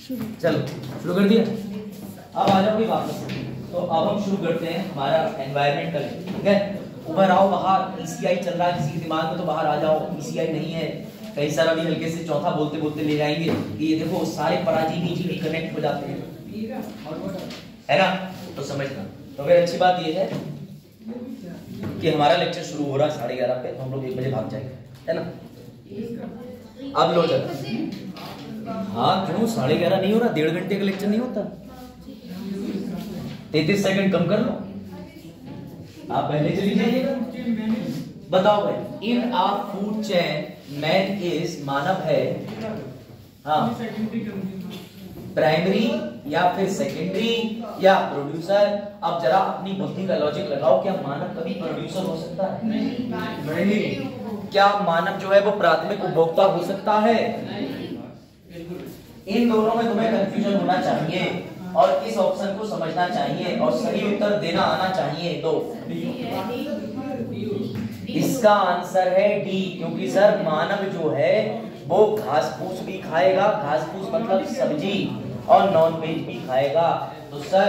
चलो शुरू कर दिया। अब आ जाओगे वापस। तो अब हम शुरू करते हैं हमारा एनवायरमेंटल, ठीक है। ऊपर आओ, बाहर ईसीआई चल रहा है किसी के दिमाग में तो बाहर आ जाओ। ईसीआई नहीं है, कई सारा भी हल्के से चौथा बोलते बोलते ले जाएंगे। ये देखो सारे पराजीवी जीवी कनेक्ट हो जाते हैं, है ना। तो समझना। तो फिर अच्छी बात ये है कि हमारा लेक्चर शुरू हो रहा है 11:30 पे, तो हम लोग 1 बजे भाग जाएंगे, है ना। अब लो जरा। हाँ क्यों 11:30 नहीं हो रहा? 1.5 घंटे का लेक्चर नहीं होता? 33 सेकंड कम कर लो। आप पहले चली जाइएगा। बताओ भाई, इन आ फूड चेन मैन इज, मानव है, हाँ, प्राइमरी या फिर सेकेंडरी या प्रोड्यूसर। अब जरा अपनी बुद्धि का लॉजिक लगाओ, क्या मानव कभी प्रोड्यूसर हो सकता है? नहीं। क्या मानव जो है वो प्राथमिक उपभोक्ता हो सकता है? इन दोनों में तुम्हें कंफ्यूजन होना चाहिए और इस ऑप्शन को समझना चाहिए और सही उत्तर देना आना चाहिए। तो इसका आंसर है डी, क्योंकि सर मानव जो है वो घास फूस भी खाएगा, घास फूस मतलब सब्जी, और नॉन वेज भी खाएगा। तो सर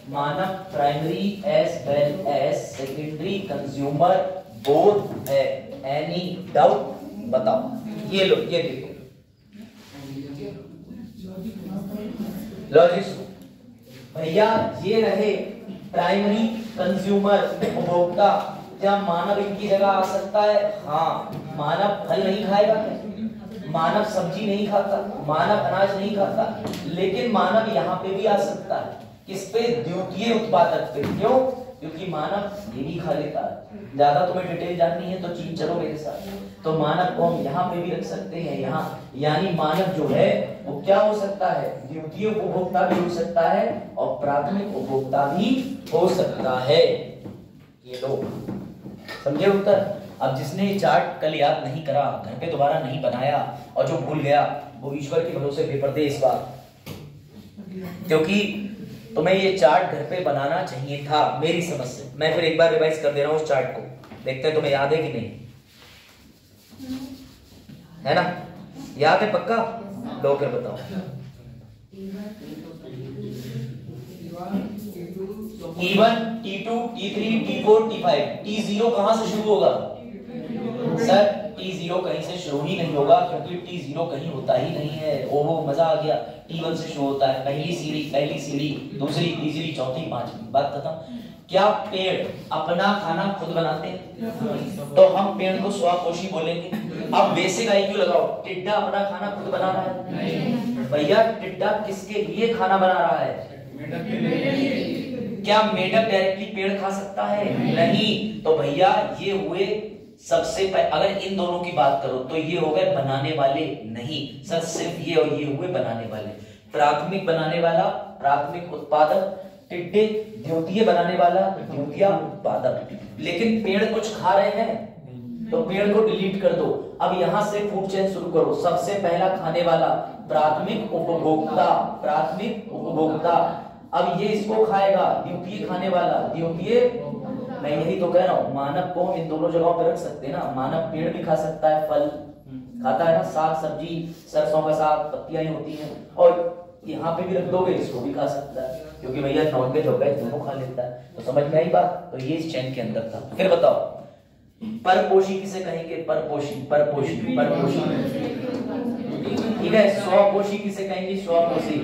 मानव primary as well as secondary consumer both है। Any doubt? बताओ। ये लो, ये देखो लॉजिक भैया, ये रहे प्राइमरी कंज्यूमर उपभोक्ता। क्या मानव इनकी जगह आ सकता है? हाँ। मानव फल नहीं खाएगा क्या? मानव सब्जी नहीं खाता, मानव अनाज नहीं खाता, लेकिन मानव यहाँ पे भी आ सकता है। किस पे? द्वितीय उत्पादक पे। क्यों? क्योंकि मानव ये भी खा लेता है। ज्यादा तुम्हें डिटेल जाननी है तो चलो मेरे साथ। तो मानव को हम यहाँ पे भी रख सकते हैं, यहाँ। यानी मानव जो है वो क्या हो सकता है? द्वितीय उपभोक्ता भी हो सकता है और प्राथमिक उपभोक्ता भी हो सकता है। ये लो, समझे उत्तर। अब जिसने ये चार्ट कल याद नहीं करा, घर पे दोबारा नहीं बनाया और जो भूल गया वो ईश्वर के भरोसे बेपर्दे इस बार, क्योंकि तुम्हें ये चार्ट घर पे बनाना चाहिए था मेरी समझ से। मैं फिर एक बार रिवाइज कर दे रहा हूं उस चार्ट को, देखते हैं तुम्हें याद है कि नहीं, है ना। याद है पक्का? लो फिर बताओ। T1, T2, T3, T4, T5, T0 कहां से शुरू होगा? सर T0 कहीं से शुरू ही नहीं होगा, क्योंकि T0 कहीं होता ही नहीं है। ओहो मजा आ गया। T1 से शुरू होता है, पहली सीढ़ी, दूसरी, तीसरी, चौथी, पांचवी। बात खत्म। क्या पेड़ अपना खाना खुद बनाते हैं? तो हम पेड़ को स्वपोषी बोलेंगे। अब बेसिक आईक्यू लगाओ। टिड्डा अपना खाना खुद बना रहा है? भैया टिड्डा किसके लिए खाना बना रहा है? क्या मेढक डायरेक्टली पेड़ खा सकता है? नहीं। तो भैया ये हुए सबसे पहले, अगर इन दोनों की बात करो तो ये हो गए बनाने वाले। नहीं सर, सिर्फ ये और ये हुए बनाने वाले। प्राथमिक बनाने वाला, प्राथमिक उत्पादक। टिड्डे द्वितीय बनाने वाला, द्वितीय उत्पादक। लेकिन पेड़ कुछ खा रहे हैं तो पेड़ को डिलीट कर दो। अब यहां से फूड चेन शुरू करो। सबसे पहला खाने वाला प्राथमिक उपभोक्ता, प्राथमिक उपभोक्ता। अब ये इसको खाएगा, द्वितीय खाने वाला, द्वितीय। मैं यही तो कह रहा हूं, मानव को हम इन दोनों जगहों पे रख सकते हैं ना। मानव पेड़ भी खा सकता है, फल खाता है ना, साग सब्जी, सरसों का साग, पत्तियां होती हैं, और यहाँ पे भी रख दोगे, इसको भी खा सकता है, क्योंकि भैया नॉन वेज हो गए दोनों खा लेता है। तो समझ में आई बात? तो ये इस चैन के अंदर था। फिर बताओ, परपोषी किसे कहेंगे? परपोषी, परपोषी, परपोषी, ठीक है। स्वपोषी किसे कहेंगे? स्वपोषी।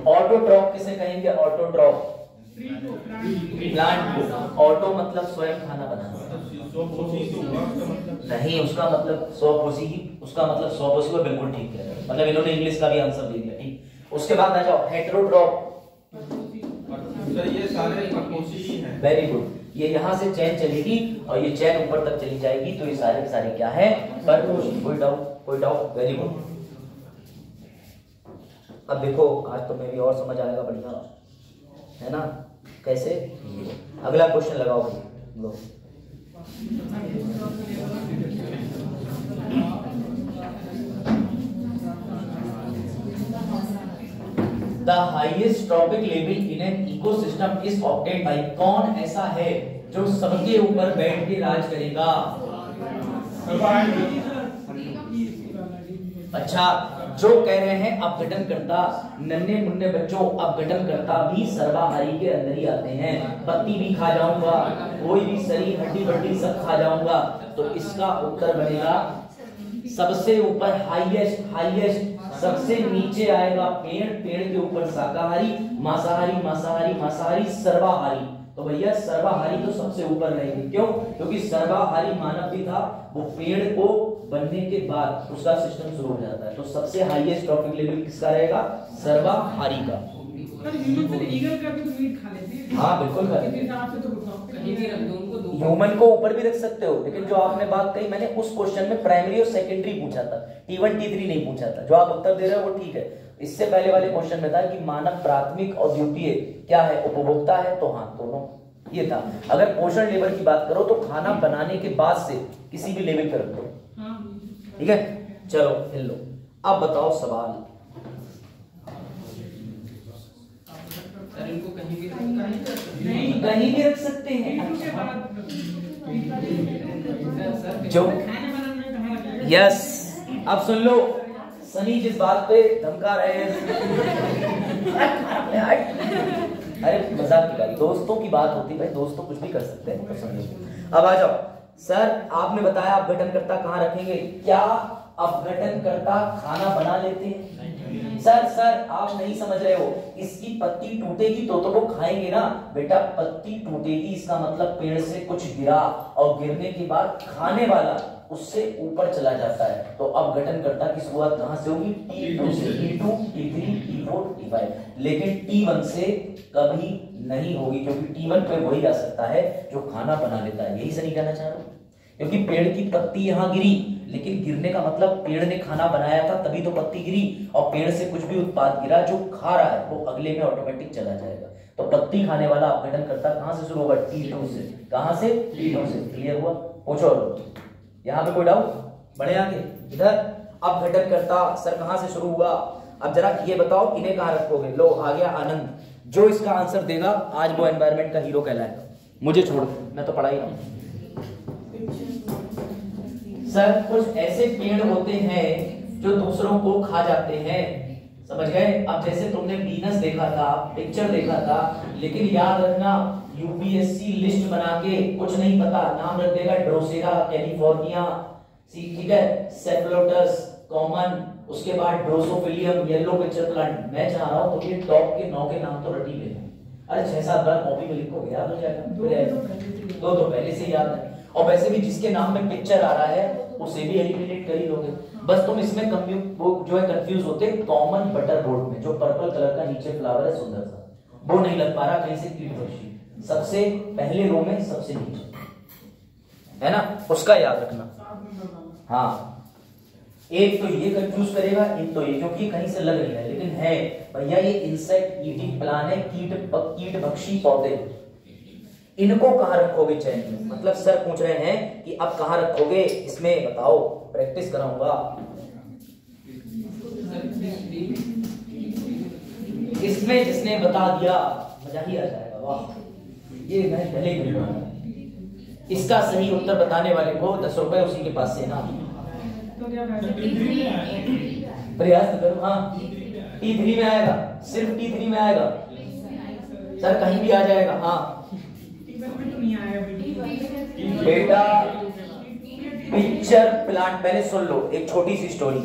ऑटोट्रॉफ किसे कहेंगे? ऑटोट्रॉफ, प्लांट को। ऑटो मतलब स्वयं खाना बनाना, नहीं उसका मतलब स्वपोषी ही, उसका मतलब स्वपोषी को बिल्कुल ठीक है। मतलब इन्होंने इंग्लिश का भी आंसर दे दिया, ठीक। उसके बाद आ जाओ हेटेरोट्रॉफ। ये सारे परपोषी ही हैं। Very good. ये यहाँ से चैन चलेगी और ये चैन ऊपर तक चली जाएगी, तो ये सारे के सारे क्या है? परपोषी। कोई डाउट? कोई डाउट? Very good. अब देखो आज तो मैं भी और समझ आएगा बढ़िया, है ना। कैसे? अगला क्वेश्चन लगाओ भाई। लो the highest trophic level in an ecosystem is obtained by. कौन ऐसा है जो सबके ऊपर बैठ के राज करेगा? अच्छा जो कह रहे हैं अपघटनकर्ता, नन्हे मुन्ने बच्चों, अपघटनकर्ता भी सर्वाहारी के अंदर ही आते हैं। पत्ती भी खा जाऊंगा, कोई भी शरीर हड्डी बड्डी सब खा जाऊंगा, तो इसका उत्तर बनेगा सबसे ऊपर हाईएस्ट, सबसे नीचे आएगा पेड़, पेड़ के ऊपर शाकाहारी, मांसाहारी मांसाहारी मांसाहारी, सर्वाहारी। तो भैया सर्वाहारी तो सबसे ऊपर रहेंगे, क्यों? क्योंकि सर्वाहारी मानव भी था, वो पेड़ को बनने के बाद उसका सिस्टम शुरू हो जाता है। तो सबसे हाईएस्ट ट्रॉफिक लेवल किसका रहेगा? सर्वाहारी का। हाँ बिल्कुल, ह्यूमन को ऊपर भी रख सकते हो, लेकिन जो आपने बात कही, मैंने उस क्वेश्चन में प्राइमरी और सेकेंडरी पूछा था, T1 T3 नहीं पूछा था। जो आप उत्तर दे रहे हो वो ठीक है। इससे पहले वाले क्वेश्चन में था कि मानव प्राथमिक और द्वितीय क्या है? उपभोक्ता है। तो हाँ, दोनों ये था। अगर पोषण लेवल की बात करो तो खाना बनाने के बाद से किसी भी लेवल पर रख दो, ठीक है? चलो हिल लो। अब बताओ सवाल। इनको कहीं भी रख सकते हैं। जो यस, अब सुन लो, सनी जिस बात पे धमका रहे हैं अरे मजाक की बात, दोस्तों की बात होती है भाई, दोस्तों कुछ भी कर सकते हैं, तो समझो। अब आ जाओ सर, आपने बताया अपघटनकर्ता कहाँ रखेंगे? क्या अपघटनकर्ता खाना बना लेते हैं? सर आप नहीं समझ रहे हो, इसकी पत्ती टूटेगी तो वो खाएंगे ना बेटा। पत्ती टूटेगी इसका मतलब पेड़ से कुछ गिरा, और गिरने के बाद खाने वाला उससे ऊपर चला जाता है। तो अपघटनकर्ता की शुरुआत कहां से होगी? T2 से, T2 T3 T4 T5, लेकिन T1 से कभी नहीं होगी, क्योंकि T1 पे वही आ सकता है जो खाना बना लेता है। यही सही कहना चाह रहा हूं, क्योंकि पेड़ की पत्ती यहां गिरी, लेकिन गिरने का मतलब पेड़ ने खाना बनाया था तभी तो पत्ती गिरी, और पेड़ से कुछ भी उत्पाद गिरा जो खा रहा है वो अगले में ऑटोमेटिक चला जाएगा। तो पत्ती खाने वाला अपघटनकर्ता कहां से शुरू होगा? T2 से। कहां से? T2 से। क्लियर हुआ? पूछो यहाँ पे कोई डाउट? बढ़े आगे इधर। अपघटनकर्ता सर कहां से शुरू हुआ? अब जरा ये बताओ इन्हें कहां रखोगे? लो आ गया आनंद। जो इसका आंसर देगा आज वो एनवायरमेंट का हीरो कहलाएगा। मुझे छोड़ दो, मैं तो पढ़ा ही रहा हूं। सर कुछ ऐसे पेड़ होते हैं जो दूसरों को खा जाते हैं, समझ गए? अब जैसे तुमने वीनस देखा था, पिक्चर देखा था, लेकिन याद रखना यूपीएससी लिस्ट बना के कुछ नहीं पता नाम रख देगा ड्रोसेरा कैलिफोर्निया, ठीक है, सेफलोटस कॉमन, उसके बाद ड्रोसोफिलियम येलो पिक्चर प्लांट। मैं चाह रहा हूं तो ये टॉप के 9 के नाम तो रट ही लेना। अरे 6-7 बार कॉपी में लिखोगे याद हो जाएगा। दो पहले से याद है, और वैसे भी जिसके नाम में पिक्चर आ रहा है उसे भी एलिमिनेट कर ही लोगे। बस तुम इसमें वो जो है कंफ्यूज होते कॉमन बटर बोर्ड में, जो पर्पल कलर का नीचे फ्लावर है सुंदर सा, वो नहीं लग पा रहा कहीं से कीटवशी, सबसे पहले रो में सबसे नीचे है ना, उसका याद रखना। हाँ, एक तो ये कंफ्यूज करेगा, एक तो ये, क्योंकि कहीं से लग नहीं रहा है, लेकिन है भैया ये इंसेक्ट ईटिंग प्लांट है, कीट भक्षी पौधे। इनको कहां रखोगे चैन में? मतलब सर पूछ रहे हैं कि अब कहां रखोगे इसमें, बताओ, प्रैक्टिस कराऊंगा। इसमें जिसने बता दिया मजा ही आ जाएगा। वाह, ये मैं पहले ही बोल, इसका सही उत्तर बताने वाले को 10 रुपए उसी के पास से ना। प्रयास करो। हाँ T3 में आएगा, सिर्फ T3 में आएगा सर, कहीं भी आ जाएगा। हाँ बेटा पिक्चर प्लांट, पहले सुन लो एक छोटी सी स्टोरी।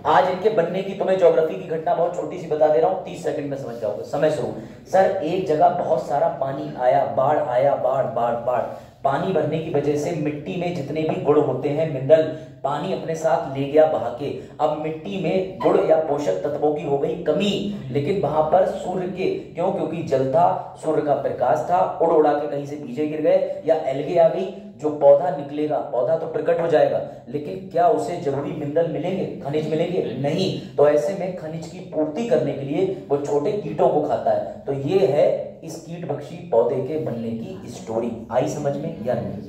आज इनके बनने की तुम्हें ज्योग्राफी की घटना बहुत छोटी सी बता दे रहा हूँ, 30 सेकंड में समझ जाओगे। समय शुरू। सर एक जगह बहुत सारा पानी आया, बाढ़ आया, बाढ़। पानी भरने की वजह से मिट्टी में जितने भी गुण होते हैं, मिनरल, पानी अपने साथ ले गया बहा के। अब मिट्टी में गुण या पोषक तत्वों की हो गई कमी, लेकिन वहां पर सूर्य के, क्यों? क्योंकि जल था, सूर्य का प्रकाश था, उड़ा के कहीं से बीजे गिर गए या एल्गे आ गई, जो पौधा निकलेगा, पौधा तो प्रकट हो जाएगा, लेकिन क्या उसे जरूरी मिनरल मिलेंगे, खनिज मिलेंगे? नहीं। तो ऐसे में खनिज की पूर्ति करने के लिए वो छोटे कीटों को खाता है। तो ये है इस कीट भक्षी पौधे के बनने की स्टोरी। आई समझ में या नहीं?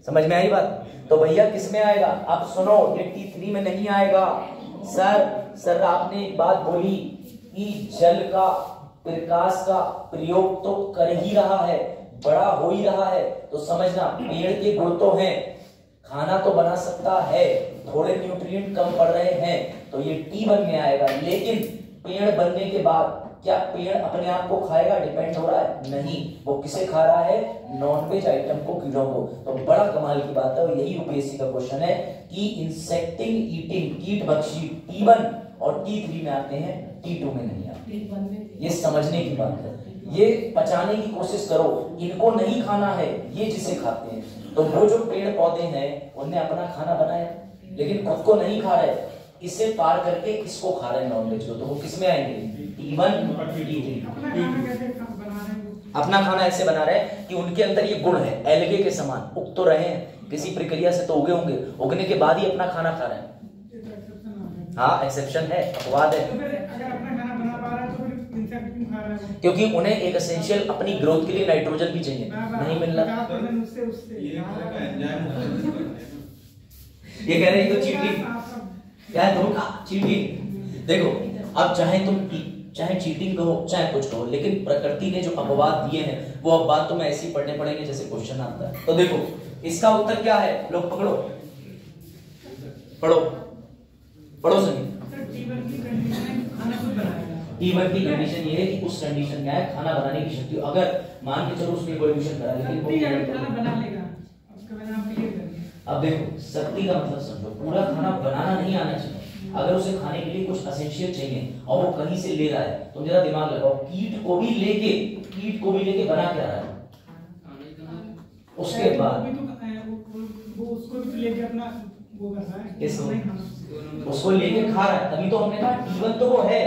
समझ में आई बात? तो भैया किस में आएगा? अब सुनो, ये T3 में नहीं आएगा। सर आपने एक बात बोली कि जल का, प्रकाश का प्रयोग तो कर ही रहा है, बड़ा हो ही रहा है, तो समझना पेड़ के गुण तो हैं, खाना तो बना सकता है, थोड़े न्यूट्रिएंट कम पड़ रहे हैं तो ये T1 में आएगा। लेकिन पेड़ बनने के बाद क्या पेड़ अपने आप को खाएगा? डिपेंड हो रहा है? नहीं, वो किसे खा रहा है? नॉनवेज आइटम को, कीड़ों को। तो बड़ा कमाल की बात है और यही यूपीएससी का क्वेश्चन है कि इंसेक्टिंग ईटिंग कीट भक्षी T1 और T3 में आते हैं, T2 में नहीं आते। ये समझने की बात है, ये पचाने की कोशिश करो। इनको नहीं खाना है, ये जिसे खाते हैं। तो वो जो पेड़ पौधे हैं उन्हें अपना खाना बनाया लेकिन खुद को नहीं खा रहे, इसे पार करके इसको खा रहे हैं नॉनवेज को, तो वो किस में आएंगे? T1 और T3। अपना खाना ऐसे बना रहे हैं कि उनके अंदर ये गुण है, एलगे के समान उग तो रहे हैं, किसी प्रक्रिया से तो उगे होंगे, उगने के बाद ही अपना खाना खा रहे हैं। हाँ, एक्सेप्शन है, अपवाद है। अगर अपना खाना बना पा रहा है तो फिर इंसेक्ट क्यों खा रहा है? क्योंकि उन्हें एक एसेंशियल अपनी ग्रोथ के लिए नाइट्रोजन भी चाहिए, नहीं मिल रहा। ये कह रहे हैं तो चीटिंग क्या है? धोखा, चीटिंग। देखो, अब चाहे तुम चाहे चीटिंग कहो चाहे कुछ कहो, लेकिन प्रकृति ने जो अपवाद दिए हैं वो अपवाद तुम्हें ऐसे ही पढ़ने पड़ेंगे जैसे क्वेश्चन आता है। तो देखो इसका उत्तर क्या है? लोग पकड़ो, पढ़ो पढ़ो सही। T1 की कंडीशन ये है कि उस कंडीशन में है खाना बनाने की शक्ति, अगर मान के चलो उसने इवोल्यूशन करा लेकिन वो खाना बना लेगा, उसके बाद आप क्लियर करिए। अब देखो शक्ति का मतलब समझो, पूरा खाना बनाना नहीं आना चाहिए। अगर उसे खाने के लिए कुछ एसेंशियल चाहिए और वो कहीं से ले रहा है, तुम जरा दिमाग लगाओ, कीट को भी लेके बना क्या रहा है? उसके बाद वो उसको भी लेके अपना वो कर रहा है, उसको लेके खा रहा है। तभी तो हमने कहा T1 तो वो है,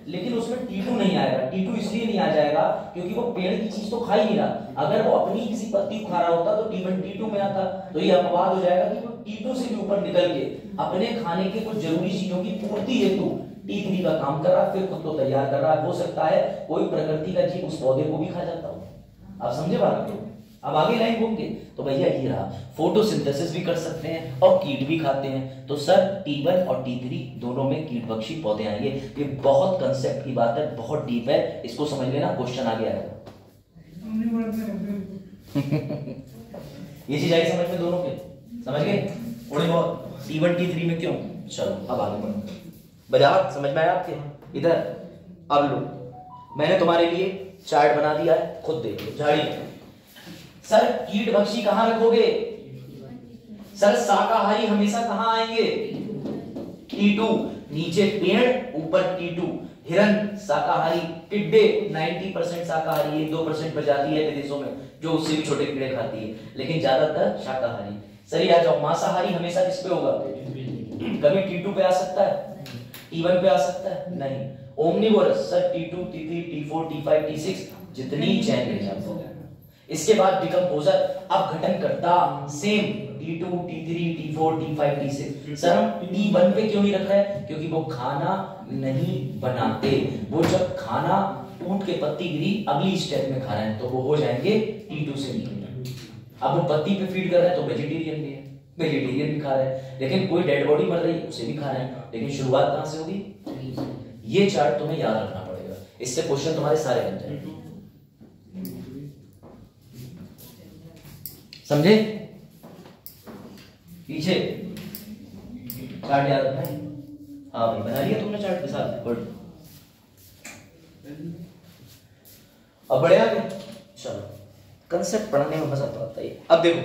लेकिन उसमें T2 नहीं आएगा। T2 इसलिए नहीं आ जाएगा क्योंकि वो पेड़ की चीज तो खा ही नहीं रहा। अगर वो अपनी किसी पत्ती को खा रहा होता तो T1 T2 में आता। तो ये अपवाद हो जाएगा कि वो T2 से भी ऊपर निकल के अपने खाने के कुछ जरूरी चीजों की पूर्ति हेतु T3 का काम कर रहा है, फिर खुद को तैयार कर रहा है। हो सकता है कोई प्रकृति का जीव उस पौधे को भी खा जाता हो। आप समझे बात को? अब आगे लाइन घूम के तो भैया ये रहा, फोटोसिंथेसिस भी कर सकते हैं और कीट भी खाते हैं। तो सर T1 और T3 दोनों में कीटभक्षी पौधे आएंगे। ये बहुत कंसेप्ट की बात है, बहुत डीप है, इसको समझ लेना, क्वेश्चन आगे आएगा। ये चीज आई समझ में दोनों के? समझ गए? थोड़ी बहुत T1 T3 में क्यों? चलो अब आगे बढ़ो। बाजार समझ में आया आपके? इधर अब लो, मैंने तुम्हारे लिए चार्ट बना दिया है, खुद देख लो। झाड़ी सर कीट भक्षी कहां रखोगे? सर शाकाहारी हमेशा कहां आएंगे? T2, नीचे पेड़ ऊपर T2। हिरन शाकाहारी, टिड्डे 90% शाकाहारी, 1-2% प्रजाति है विदेशों में जो उससे भी छोटे कीड़े खाती है, लेकिन ज्यादातर शाकाहारी। सर आ जाओ, मांसाहारी हमेशा किस पे होगा? कभी T2 पे आ सकता है, T1 पे आ सकता है? नहीं। Omnivorous sir T2, T3, T4, T5, T6 जितनी चैन ले जाते हो। इसके बाद डिकम्पोजर, अब घटन करता same T2, T3, T4, T5, T6। Sir हम T1 पे क्यों नहीं रख रहे हैं? क्योंकि वो खाना नहीं बनाते। वो जब खाना टूट के पत्ती गिरी अगली स्टेप में खा रहे हैं तो वो हो जाएंगे T2 से निकल। अब वो पत्ती पे फीड कर रहे हैं तो वेजिटेरियन भी है, वेजिटेरियन भी खा रहे हैं, लेकिन कोई डेड बॉडी मर रही है उसे भी खा रहे हैं, लेकिन शुरुआत कहां से होगी? ये चार्ट तुम्हें याद रखना पड़ेगा, इससे क्वेश्चन तुम्हारे सारे बन जाएंगे। समझे? पीछे चार्ट याद रखना है। हाँ भाई बना लिया तुमने चार्ट के साथ? गुड। अब बढ़िया आगे चलो, कंसेप्ट पढ़ने में मजा तो आता है। अब देखो,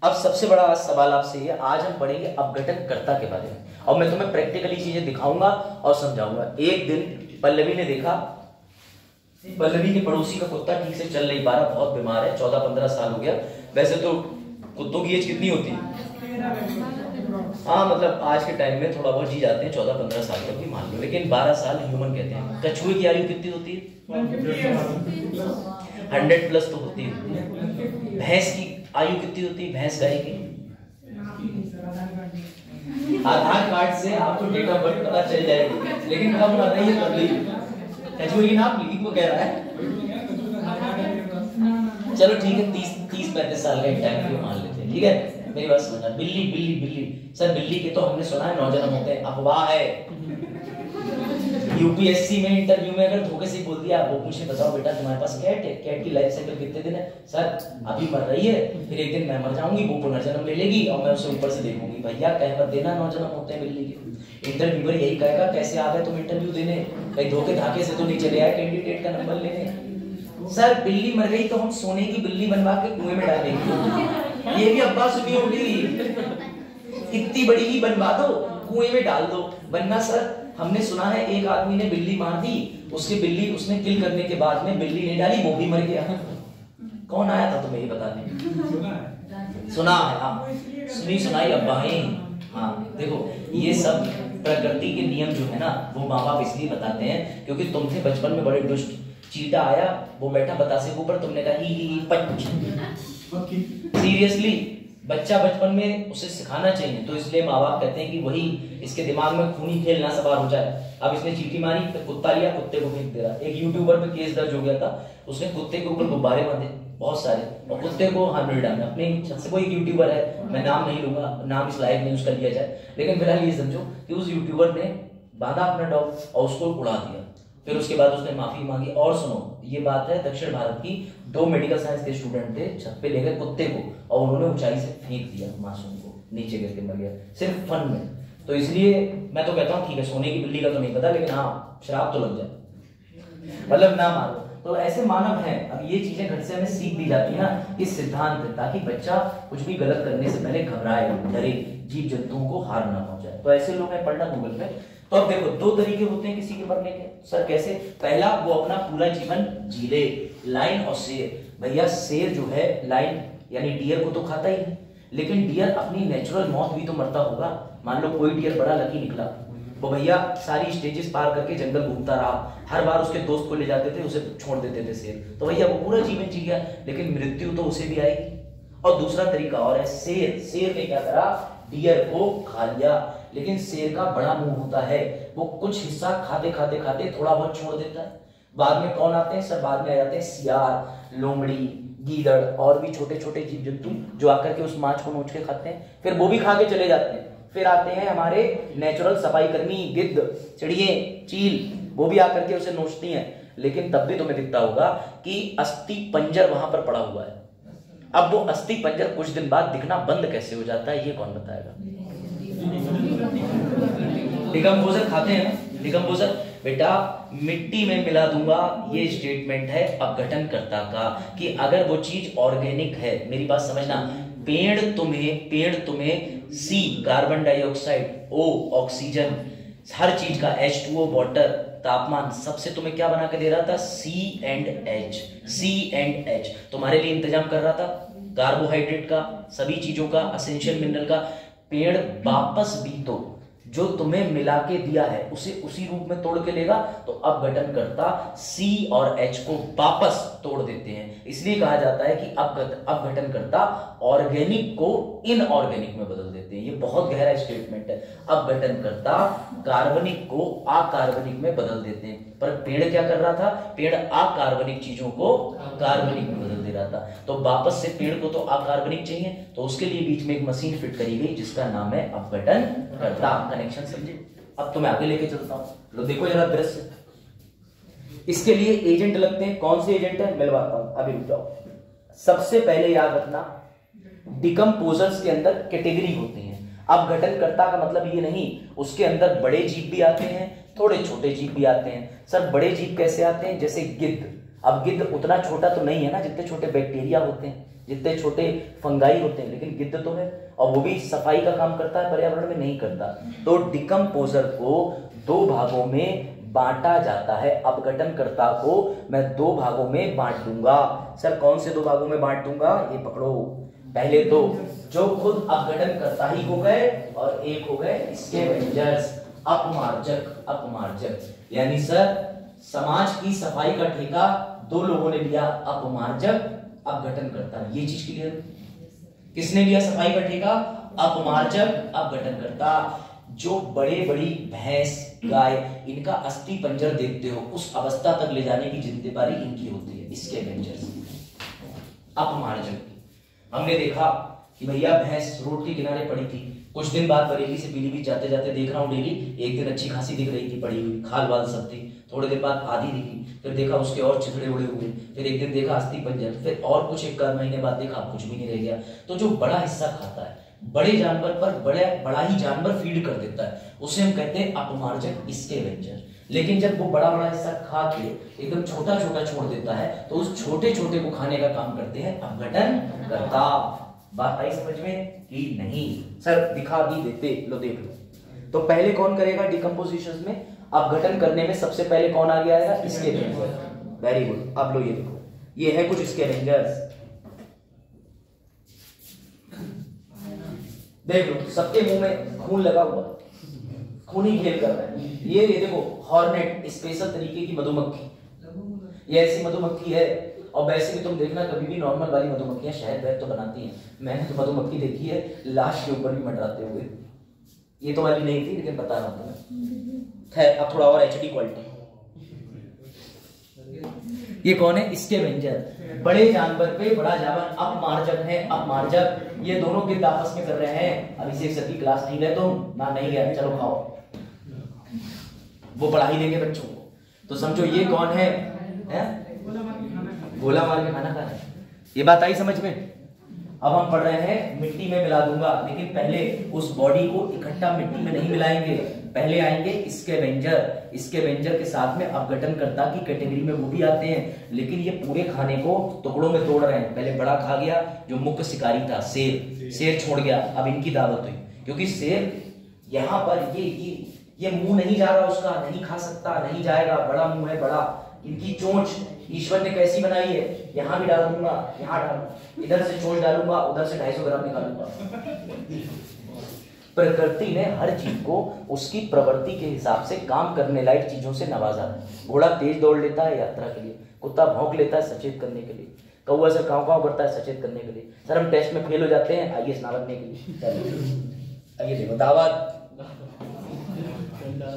अब सबसे बड़ा सवाल आपसे ये, आज हम पढ़ेंगे अपघटनकर्ता के बारे में और मैं तुम्हें प्रैक्टिकली चीजें दिखाऊंगा और समझाऊंगा। एक दिन पल्लवी ने देखा, पल्लवी के पड़ोसी का कुत्ता ठीक से चल नहीं पा रहा, बहुत बीमार है, 14-15 साल हो गया। वैसे तो कुत्तों की एज कितनी होती है? हाँ मतलब आज के टाइम में थोड़ा बहुत जी जाते हैं, 14-15 साल तक भी मान लो, लेकिन 12 साल ह्यूमन कहते हैं। कछुए की आयु कितनी होती है? 100+ तो होती है। भैंस की आयु कितनी होती है? भैंस गाय की? आधार कार्ड से आपको डेट ऑफ बर्थ पता चल जाएगी, लेकिन कब मर रही है? कछुए की नाम लिखी को कह रहा है। चलो ठीक है, 30-35 साल का एक टाइम पीरियड मान लेते हैं, ठीक है? मेरी बात समझना। बिल्ली बिल्ली बिल्ली, सर बिल्ली के तो हमने सुना है 9 जन्म होते हैं, अफवाह है। यूपीएससी में इंटरव्यू में अगर धोखे से बोल दिया, वो पूछे बताओ बेटा तुम्हारे पास कैट है, कैट की लाइफ साइकिल कितने दिन है, सर अभी मर रही है, फिर एक दिन मैं मर जाऊंगी, वो पुनर्जन्म ले लेगी और मैं उसे ऊपर से देखूंगी। भैया कह मत देना 9 जन्म होते हैं बिल्ली के। इंटरव्यूअर यही कहेगा कैसे आ गए तुम इंटरव्यू देने, कहीं धोखे धाके से तो नहीं चले आए कैंडिडेट का नंबर लेने। सर बिल्ली मर गई तो हम सोने की बिल्ली बनवा के कुएं में डालेंगे, ये भी अब्बा सुनी होगी, इतनी बड़ी ही बनवा दो कुएं में डाल दो। वरना सर हमने सुना है एक आदमी ने बिल्ली मार दी, उसकी बिल्ली उसने किल करने के बाद में बिल्ली नहीं डाली, वो भी मर गया। कौन आया था तुम्हें ये बताने? सुना है हाँ, सुनाई अब्बाएं। हाँ देखो ये सब प्रकृति के नियम जो है ना, वो माँ बाप इसलिए बताते हैं क्योंकि तुम थे बचपन में बड़े दुष्ट। चीटा आया, वो बैठा बतासे के ऊपर, तुमने कहा ही पंच। सीरियसली बच्चा बचपन में उसे सिखाना चाहिए, तो इसलिए माँ बाप कहते हैं कि वही इसके दिमाग में खूनी खेल ना सवार हो जाए। अब इसने चीटी मारी तो कुत्ता लिया, कुत्ते को फेंक दे रहा। एक यूट्यूबर पे केस दर्ज हो गया था, उसने कुत्ते के ऊपर गुब्बारे बांधे बहुत सारे और कुत्ते को हार्मल डाला अपने छत से। कोई यूट्यूबर है, मैं नाम नहीं लूंगा, नाम इस लायक नहीं उसका लिया जाए, लेकिन फिलहाल ये समझो कि उस यूट्यूबर ने बांधा अपना डॉग और उसको उड़ा दिया। फिर उसके बाद उसने माफी मांगी। और सुनो ये बात है दक्षिण भारत की, 2 मेडिकल साइंस के स्टूडेंट थे, छत पे ले गए कुत्ते को और उन्होंने ऊंचाई से फेंक दिया मासूम को, नीचे गिर के मर गया सिर्फ फन में। तो इसलिए मैं तो कहता हूँ ठीक है सोने की बिल्ली का तो नहीं पता, लेकिन हाँ श्राप तो लग जाए, मतलब ना मारो। तो ऐसे मानव हैं। अब ये चीजें घर से हमें सीख दी जाती है ना इस सिद्धांत, ताकि बच्चा कुछ भी गलत करने से पहले घबराए, डरे, जीव जंतुओं को हार ना पहुंचाए। तो ऐसे लोग हैं, पढ़ना गूगल पे। तो अब देखो 2 तरीके होते हैं किसी के मरने के। सर कैसे? पहला वो अपना पूरा जीवन जी ले, लाइन और शेर। भैया शेर जो है लाइन यानी डियर को तो खाता ही है, लेकिन डियर अपनी नेचुरल मौत भी तो मरता होगा। मान लो कोई डियर बड़ा लकी निकला, वो भैया सारी स्टेजेस पार करके जंगल घूमता रहा, हर बार उसके दोस्त को ले जाते थे, उसे छोड़ देते थे शेर, तो भैया वो पूरा जीवन जी गया, लेकिन मृत्यु तो उसे भी आएगी। और दूसरा तरीका और है शेर ने क्या करा, डियर को खा लिया, लेकिन शेर का बड़ा मुंह होता है, वो कुछ हिस्सा खाते खाते खाते थोड़ा बहुत छोड़ देता है। बाद में कौन आते हैं सर? बाद में आ जाते हैं सियार, लोमड़ी, गीदड़ और भी छोटे छोटे जीव जंतु जो आकर के उस मांस को नोच के खाते हैं, फिर वो भी खा के चले जाते हैं। फिर आते हैं हमारे नेचुरल सफाई कर्मी, गिद्ध, चिड़िए, चील, वो भी आकर के उसे नोचती हैं, लेकिन तब भी तुम्हें दिखता होगा कि अस्थि पंजर वहां पर पड़ा हुआ है। अब वो अस्थि पंजर कुछ दिन बाद दिखना बंद कैसे हो जाता है, ये कौन बताएगा? डिकम्पोजर खाते हैं ना, डिकम्पोजर बेटा मिट्टी में मिला दूंगा, ये स्टेटमेंट है अपघटनकर्ता का कि अगर वो चीज ऑर्गेनिक है। मेरी बात समझना, पेड़ तुम्हें सी कार्बन डाइऑक्साइड, ओ ऑक्सीजन, हर चीज का H2O वाटर, तापमान, सबसे तुम्हें क्या बना के दे रहा था? C&H तुम्हारे लिए इंतजाम कर रहा था, कार्बोहाइड्रेट का, सभी चीजों का, एसेंशियल मिनरल का। पेड़ वापस भी तो जो तुम्हें मिला के दिया है उसे उसी रूप में तोड़ के लेगा, तो अपघटनकर्ता C और H को वापस तोड़ देते हैं। इसलिए कहा जाता है कि अपघटनकर्ता ऑर्गेनिक को इनऑर्गेनिक में बदल देते हैं। ये बहुत गहरा स्टेटमेंट है। अपघटनकर्ता कार्बनिक को अकार्बनिक में बदल देते हैं, पर पेड़ क्या कर रहा था? पेड़ अकार्बनिक चीजों को कार्बनिक में बदल दे रहा था। तो वापस से पेड़ को तो अकार्बनिक चाहिए, तो उसके लिए बीच में एक मशीन फिट करी गई जिसका नाम है अपघटनकर्ता। कनेक्शन समझे? अब तो मैं आगे लेके चलता हूं, लो देखो जरा दृश्य। इसके लिए एजेंट लगते हैं। कौन से एजेंट है मिलवाता हूं, अभी रुक जाओ। सबसे पहले याद रखना, डिकम्पोजर्स के अंदर कैटेगरी होती है। अपघटनकर्ता का मतलब ये नहीं, उसके अंदर बड़े जीव भी आते हैं, थोड़े छोटे जीव भी आते हैं। सर बड़े जीव कैसे आते हैं? जैसे गिद्ध। अब गिद्ध उतना छोटा तो नहीं है ना जितने छोटे बैक्टीरिया होते हैं, जितने छोटे फंगाई होते हैं, लेकिन गिद्ध तो है, और वो भी सफाई का काम करता है, पर्यावरण में नहीं करता। तो डिकम्पोजर को 2 भागों में बांटा जाता है। अपघटनकर्ता को मैं 2 भागों में बांट दूंगा। सर कौन से 2 भागों में बांट दूंगा? ये पकड़ो। पहले तो जो खुद अपघटनकर्ता ही हो गए और एक हो गए स्कैवेंजर्स, अपमार्जक। यानी सर समाज की सफाई का ठेका 2 लोगों ने लिया, अपमार्जक, अपघटनकर्ता। ये चीज क्लियर? किसने लिया सफाई का ठेका? अपमार्जक, अपघटनकर्ता। जो बड़ी भैंस, गाय, इनका अस्थि पंजर देखते हो, उस अवस्था तक ले जाने की जिम्मेदारी इनकी होती है, स्कैवेंजर्स, अपमार्जक। हमने देखा कि भैया भैंस रोड के किनारे पड़ी थी, कुछ दिन बाद बरेली से पीलीभीत जाते जाते देख रहा हूँ डेली, एक दिन अच्छी खासी दिख रही थी, पड़ी हुई खाल वाल सब थी, थोड़ी देर बाद आधी दिखी, फिर देखा उसके और चिथड़े उड़े हुए, फिर एक दिन देखा अस्थि पंजर, फिर और कुछ एक महीने बाद देखा कुछ भी नहीं रह गया। तो जो बड़ा हिस्सा खाता है बड़े जानवर पर बड़ा ही जानवर फीड कर देता है, उसे हम कहते हैं अपमार्जक स्कैवेंजर। लेकिन जब वो बड़ा बड़ा हिस्सा खा के एकदम छोटा छोटा छोड़ देता है तो उस छोटे छोटे को खाने का काम करते हैं अपघटन करता। बात आई समझ में कि नहीं? सर दिखा भी देते, लो देख लो। तो पहले कौन करेगा डिकम्पोजिशन में? अपघटन करने में सबसे पहले कौन आगे आएगा? स्कैवेंजर। Very good. अब लो ये देखो, ये है कुछ स्कैवेंजर्स, देख लो सबके मुंह में खून लगा हुआ, खूनी खेल कर रहा है। ये देखो हॉर्नेट, स्पेशल तरीके की मधुमक्खी, ये ऐसी मधुमक्खी है। और वैसे भी तुम देखना कभी भी नॉर्मल वाली मधुमक्खियां शहद वहद तो बनाती हैं, मैंने तो मधुमक्खी देखी है लाश के ऊपर भी मंडराते हुए। ये तो वाली नहीं थी लेकिन बता रहा हूं तुम्हें। खैर अब थोड़ा और एचडी क्वालिटी। ये कौन है? स्कैवेंजर। बड़े जानवर पे बड़ा जानवर अपमार्जक है, अपमार्जक। ये दोनों गिद्ध आपस में कर रहे हैं। अभिषेक सर की क्लास नहीं गए तुम? ना नहीं गया, चलो खाओ, वो पढ़ाई देंगे बच्चों को। तो समझो ये कौन है? गोला मार के खाना खा रहे हैं। ये बात आई समझ में? अब हम पढ़ रहे हैं मिट्टी में मिला दूंगा, लेकिन पहले उस बॉडी को इकट्ठा मिट्टी में नहीं मिलाएंगे, पहले आएंगे स्कैवेंजर। स्कैवेंजर के साथ में अपघटनकर्ता की कैटेगरी में वो भी आते हैं, लेकिन ये पूरे खाने को टुकड़ों में तोड़ रहे हैं। पहले बड़ा खा गया, जो मुख्य शिकारी था शेर, शेर छोड़ गया, अब इनकी दावत हुई, क्योंकि शेर यहाँ पर ये मुंह नहीं जा रहा उसका, नहीं खा सकता, नहीं जाएगा, बड़ा मुंह है बड़ा। इनकी चोंच ईश्वर ने कैसी बनाई है? यहाँ भी डाल दूंगा, यहाँ डालूंगा, इधर से चोंच डालूंगा, उधर से 250 ग्राम निकालूंगा। प्रकृति ने हर चीज को उसकी प्रवृत्ति के हिसाब से काम करने लायक चीजों से नवाजा है। घोड़ा तेज दौड़ लेता है यात्रा के लिए, कुत्ता भौंक लेता है सचेत करने के लिए, कौवा सर काँव काँव करता है सचेत करने के लिए। सर हम टेस्ट में फेल हो जाते हैं IAS ना बनने के लिए। आइए देखो दावत,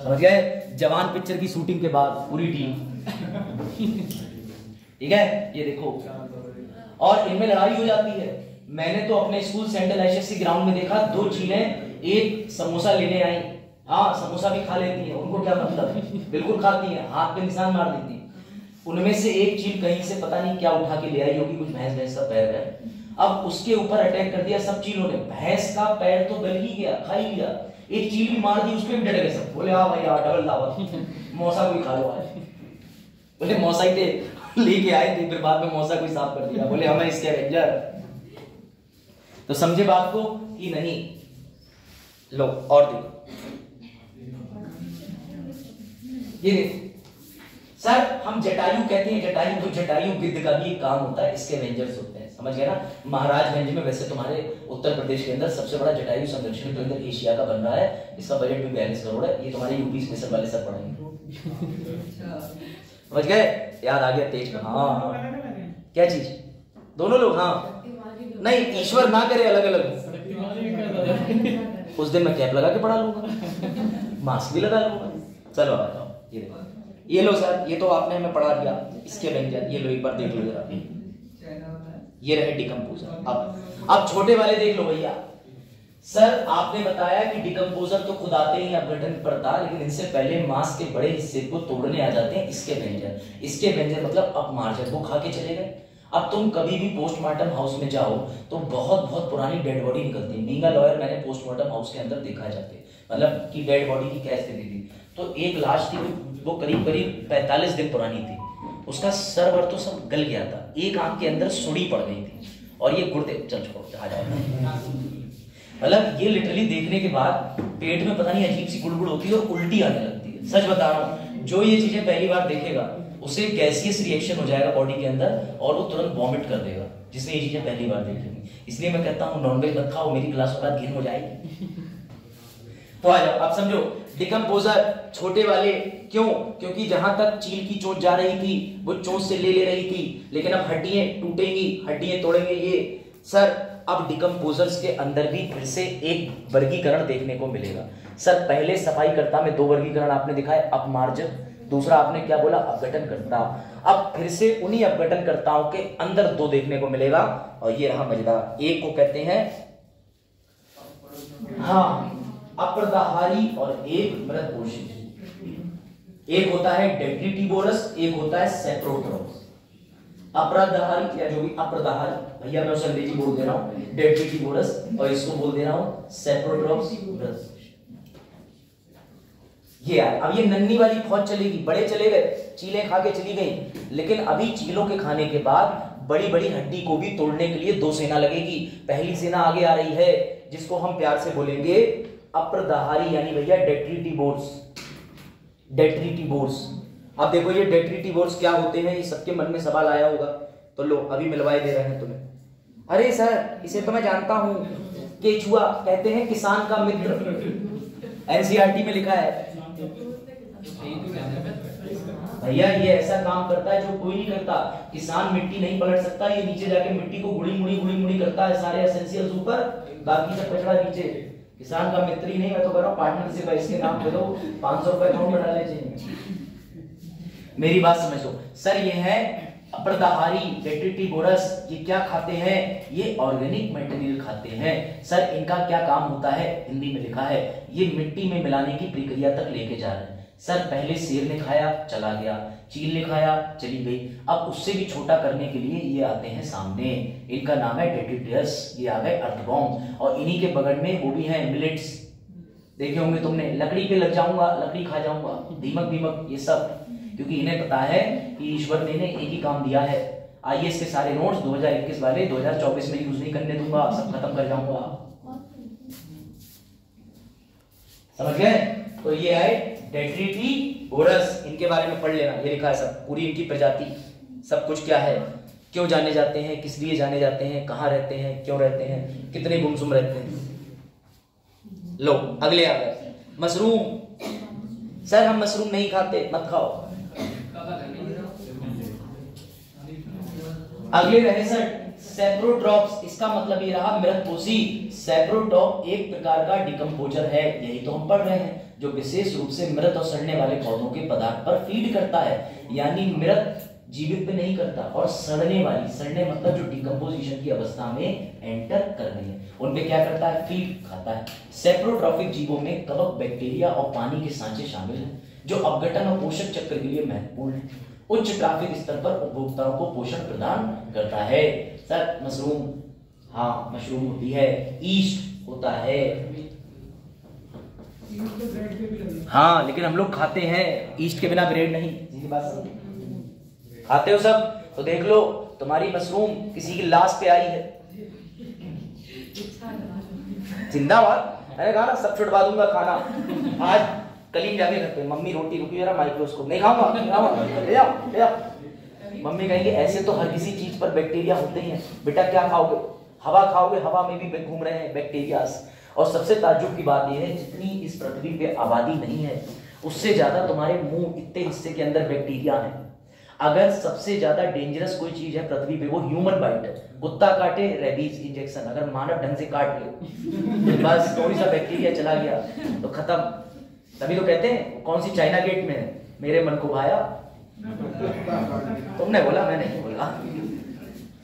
समझ गए? जवान पिक्चर की शूटिंग के बाद पूरी टीम, ठीक है? ये देखो, और इनमें लड़ाई हो जाती है। मैंने तो अपने स्कूल सेंट्रल HSC ग्राउंड में देखा, 2 चीलें एक समोसा लेने आई, हाँ समोसा भी खा लेती हैं, उनको क्या मतलब, बिल्कुल खाती हैं, हाथ पे निशान मार देती हैं। उनमें से एक चील कहीं से पता नहीं क्या उठा के ले आई होगी, कुछ भैंस का पैर है, अब उसके ऊपर अटैक कर दिया सब चीलों ने। भैंस का पैर तो गल ही गया, खा ही लिया, एक चील भी मार दी, उसपे भी डर गए सब। बोले हाँ भाई डबल दावत, मौसा कोई खा लो आज। बोले मौसा ही थे, लेके आए थे, फिर बाद में मौसा कोई साफ कर दिया, बोले हमें स्कैवेंजर। तो समझे बात को कि नहीं? लो और देखो, ये देखो सर हम जटायु कहते हैं, जटायु तो जटायु गिद्ध का भी एक काम होता है, स्कैवेंजर्स होते हैं, समझ गए ना? महाराजगंज में वैसे तुम्हारे उत्तर प्रदेश के अंदर सबसे बड़ा जटायु संरक्षण केंद्र एशिया का बन रहा है, इसका बजट भी 42 करोड़ है। ये तुम्हारे यूपी स्पेशल वाले सर पढ़ेंगे, समझ गए? याद आ गया तेज। हाँ क्या चीज? दोनों लोग? हाँ नहीं, ईश्वर ना करे अलग अलग। उस दिन मैं कैप लगा के पढ़ा लूंगा, मास्क भी लगा लूंगा। चलो आ जाओ, ये देखो, ये लो सर, ये तो आपने हमें पढ़ा दिया स्कैवेंजर, ये लो एक बार देख लो जरा, ये रहे डिकम्पोजर। अब छोटे वाले देख लो भैया। सर आपने बताया कि डिकम्पोजर तो खुद आते ही अपघटन करता, लेकिन इनसे पहले मांस के बड़े हिस्से को तोड़ने आ जाते हैं स्कैवेंजर। स्कैवेंजर मतलब अपमार्जक, वो खा के चले गए। अब तुम कभी भी पोस्टमार्टम हाउस में जाओ तो बहुत बहुत पुरानी डेड बॉडी निकलती है। बीइंग अ लॉयर मैंने पोस्टमार्टम हाउस के अंदर देखा जाते, मतलब कि डेड बॉडी की क्या स्थिति थी। तो एक लाश थी, वो करीब करीब 45 दिन पुरानी थी, उसका सर वर तो सब गल गया था, एक आंख के अंदर सुड़ी पड़ गई थी, और ये गुर्दे चल छोड़ो आ जाओ। मतलब ये लिटरली देखने के बाद पेट में पता नहीं अजीब सी गुड़गुड़ होती है और उल्टी आने लगती है। सच बता रहा हूँ, जो ये चीजें पहली बार देखेगा उसे गैसियस रिएक्शन हो जाएगा बॉडी के अंदर और वो तुरंत वॉमिट कर देगा, जिसने ये चीजें पहली बार देखी। इसलिए मैं कहता हूँ नॉनवेज मत खाओ, मेरी क्लास के बाद घिन हो जाएगी। तो आ जाओ, आप समझो डिकम्पोजर छोटे वाले क्यों? क्योंकि जहां तक चील की चोंच जा रही थी वो चोंच से ले रही थी, लेकिन अब हड्डियां टूटेंगी, हड्डियां तोड़ेंगे ये। सर अब डिकम्पोजर्स के अंदर भी फिर से एक वर्गीकरण देखने को मिलेगा। सर पहले सफाईकर्ता में 2 वर्गीकरण आपने दिखाए, अपमार्जक, दूसरा आपने क्या बोला, अपघटनकर्ता। अब फिर से उन्हीं अपघटनकर्ताओं के अंदर 2 देखने को मिलेगा, और ये रहा मजेदार। एक को कहते हैं हाँ, अप्रदाहारी और एक मृत पोषित। एक होता है डेट्रीटिवोरस, एक होता है सेप्रोट्रॉप्स। अप्रदाहारी या जो भी अप्रदाहारी, भैया मैं उसे अंग्रेजी बोल दे रहा हूँ डेट्रीटिवोरस, और इसको बोल दे रहा हूँ सेप्रोट्रॉप्स। ये यार अब ये नन्ही वाली फौज चलेगी, बड़े चले गए, चीलें खा के चली गई, लेकिन अभी चीलों के खाने के बाद बड़ी बड़ी हड्डी को भी तोड़ने के लिए 2 सेना लगेगी। पहली सेना आगे आ रही है जिसको हम प्यार से बोलेंगे अप्रदाहारी, यानी भैया डेट्रीटिवोर्स। डेट्रीटिवोर्स, अब देखो ये डेट्रीटिवोर्स क्या होते हैं, ये सबके मन में सवाल आया होगा, तो लो अभी मिलवाए दे रहे हैं तुम्हें। अरे सर इसे तो मैं जानता हूं, केचुआ कहते हैं किसान का मित्र, एनसीईआरटी में लिखा है। भैया ये ऐसा काम करता है जो कोई नहीं करता। किसान मिट्टी नहीं पलट सकता, ये नीचे जाके मिट्टी को गुड़ी मुड़ी करता है, सारे एसेंशियल्स ऊपर, बाकी सब कचरा नीचे। किसान का मित्र ही नहीं, मैं तो कह रहा हूँ पार्टनरशिप है, इसके नाम पे दो 500 रुपए अकाउंट में डाले चाहिए। मेरी बात समझो सर, ये है अप्रदाहारी डेट्रीटिवोरस। ये क्या खाते हैं? ये ऑर्गेनिक मटेरियल खाते हैं। सर इनका क्या काम होता है? हिंदी में लिखा है, ये मिट्टी में मिलाने की प्रक्रिया तक लेके जा रहे हैं। सर पहले शेर ने खाया चला गया, चील ने खाया चली गई, अब उससे भी छोटा करने के लिए ये आते हैं सामने। इनका नाम है डेट्रीटियस, ये आ गए अर्थवॉर्म। और इन्हीं के बगल में वो भी है मिलेट्स, देखे होंगे तुमने, लकड़ी पे लग जाऊंगा, लकड़ी खा जाऊंगा, दीमक बीमक, ये सब, क्योंकि इन्हें पता है कि ईश्वर ने एक ही काम दिया है। आईएएस के सारे नोट्स 2021 वाले 2024 में यूज नहीं करने दूंगा, सब खत्म कर जाऊंगा। समझ गए? तो ये है डेट्रीटिवोरस, इनके बारे में पढ़ लेना, ये लिखा है सब, पूरी इनकी प्रजाति, सब कुछ क्या है, क्यों जाने जाते हैं, किस लिए जाने जाते हैं, कहाँ रहते हैं, क्यों रहते हैं, कितने गुमसुम रहते हैं। लो अगले आ गए मशरूम। सर हम मशरूम नहीं खाते, मत खाओ। अगले रहे सर सेप्रोट्रॉप्स, इसका मतलब ये रहा मृतपोषी। सेप्रोट्रॉप एक प्रकार का डिकम्पोजर है, यही तो हम पढ़ रहे हैं, जो विशेष रूप से मृत और सड़ने वाले पौधों के पदार्थ पर फीड करता है, यानी मृत जीवित पे नहीं करता, और सड़ने वाली, सड़ने मतलब जो डिकम्पोजिशन की अवस्था में एंटर कर रही है, उन पे क्या करता है? फीड खाता है। सेप्रोट्रॉफिक जीवों में कवक, बैक्टीरिया और पानी के सांचे शामिल हैं, जो अपघटन और पोषक चक्र के लिए महत्वपूर्ण है। उच्च ट्रैफिक स्तर पर उपभोक्ताओं को पोषण प्रदान करता है। सर मशरूम, हाँ मशरूम होती है, ईस्ट होता है, हाँ लेकिन हम लोग खाते हैं ईस्ट के बिना ब्रेड नहीं। जी बात खाते हो सब? तो देख लो तुम्हारी मशरूम किसी की लाश पे आई है, जिंदाबाद। मैंने कहा ना सब छुड़वा दूंगा खाना। आज कलीम जाके घर पे, मम्मी रोटी रुकी जरा, माइक्रोस्कोप नहीं खाऊंगा, नहीं खाऊंगा, ले आओ ले आओ। मम्मी कहेंगे ऐसे तो हर किसी चीज पर बैक्टीरिया होते ही हैं, बेटा क्या खाओगे? हवा खाओगे, हवा में भी घूम रहे हैं बैक्टीरियाज। और सबसे ताज्जुब की बात यह है, जितनी इस पृथ्वी पे आबादी नहीं है, उससे ज्यादा तुम्हारे मुंह इतने हिस्से के अंदर बैक्टीरिया है। अगर सबसे ज्यादा डेंजरस कोई चीज है पृथ्वी पे, वो ह्यूमन बाइट है। कुत्ता काटे रेबीज इंजेक्शन, अगर मानव ढंग से काट ले बस थोड़ी सा बैक्टीरिया चला गया तो खत्म। तभी तो कहते हैं कौन सी चाइना गेट में है, मेरे मन को भाया, तुमने बोला मैं नहीं बोला।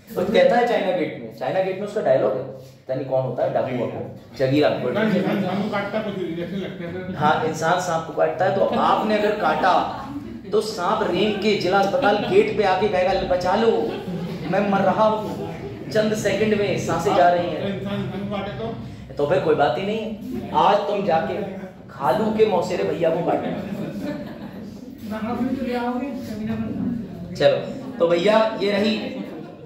तो कहता है चाइना गेट में, चाइना गेट में उसका डायलॉग है, पता नहीं कौन होता है, डाकू को जगीरा, हाँ इंसान सांप को काटता है, तो आपने अगर काटा तो सांप रेंग के जिला अस्पताल गेट पे आके कहेगा बचा लो, मैं मर रहा हूँ, चंद सेकंड में सांसें जा रही हैं। तो फिर कोई बात ही नहीं, आज तुम जाके खालू के मौसेरे भैया को काटे। चलो तो भैया ये रही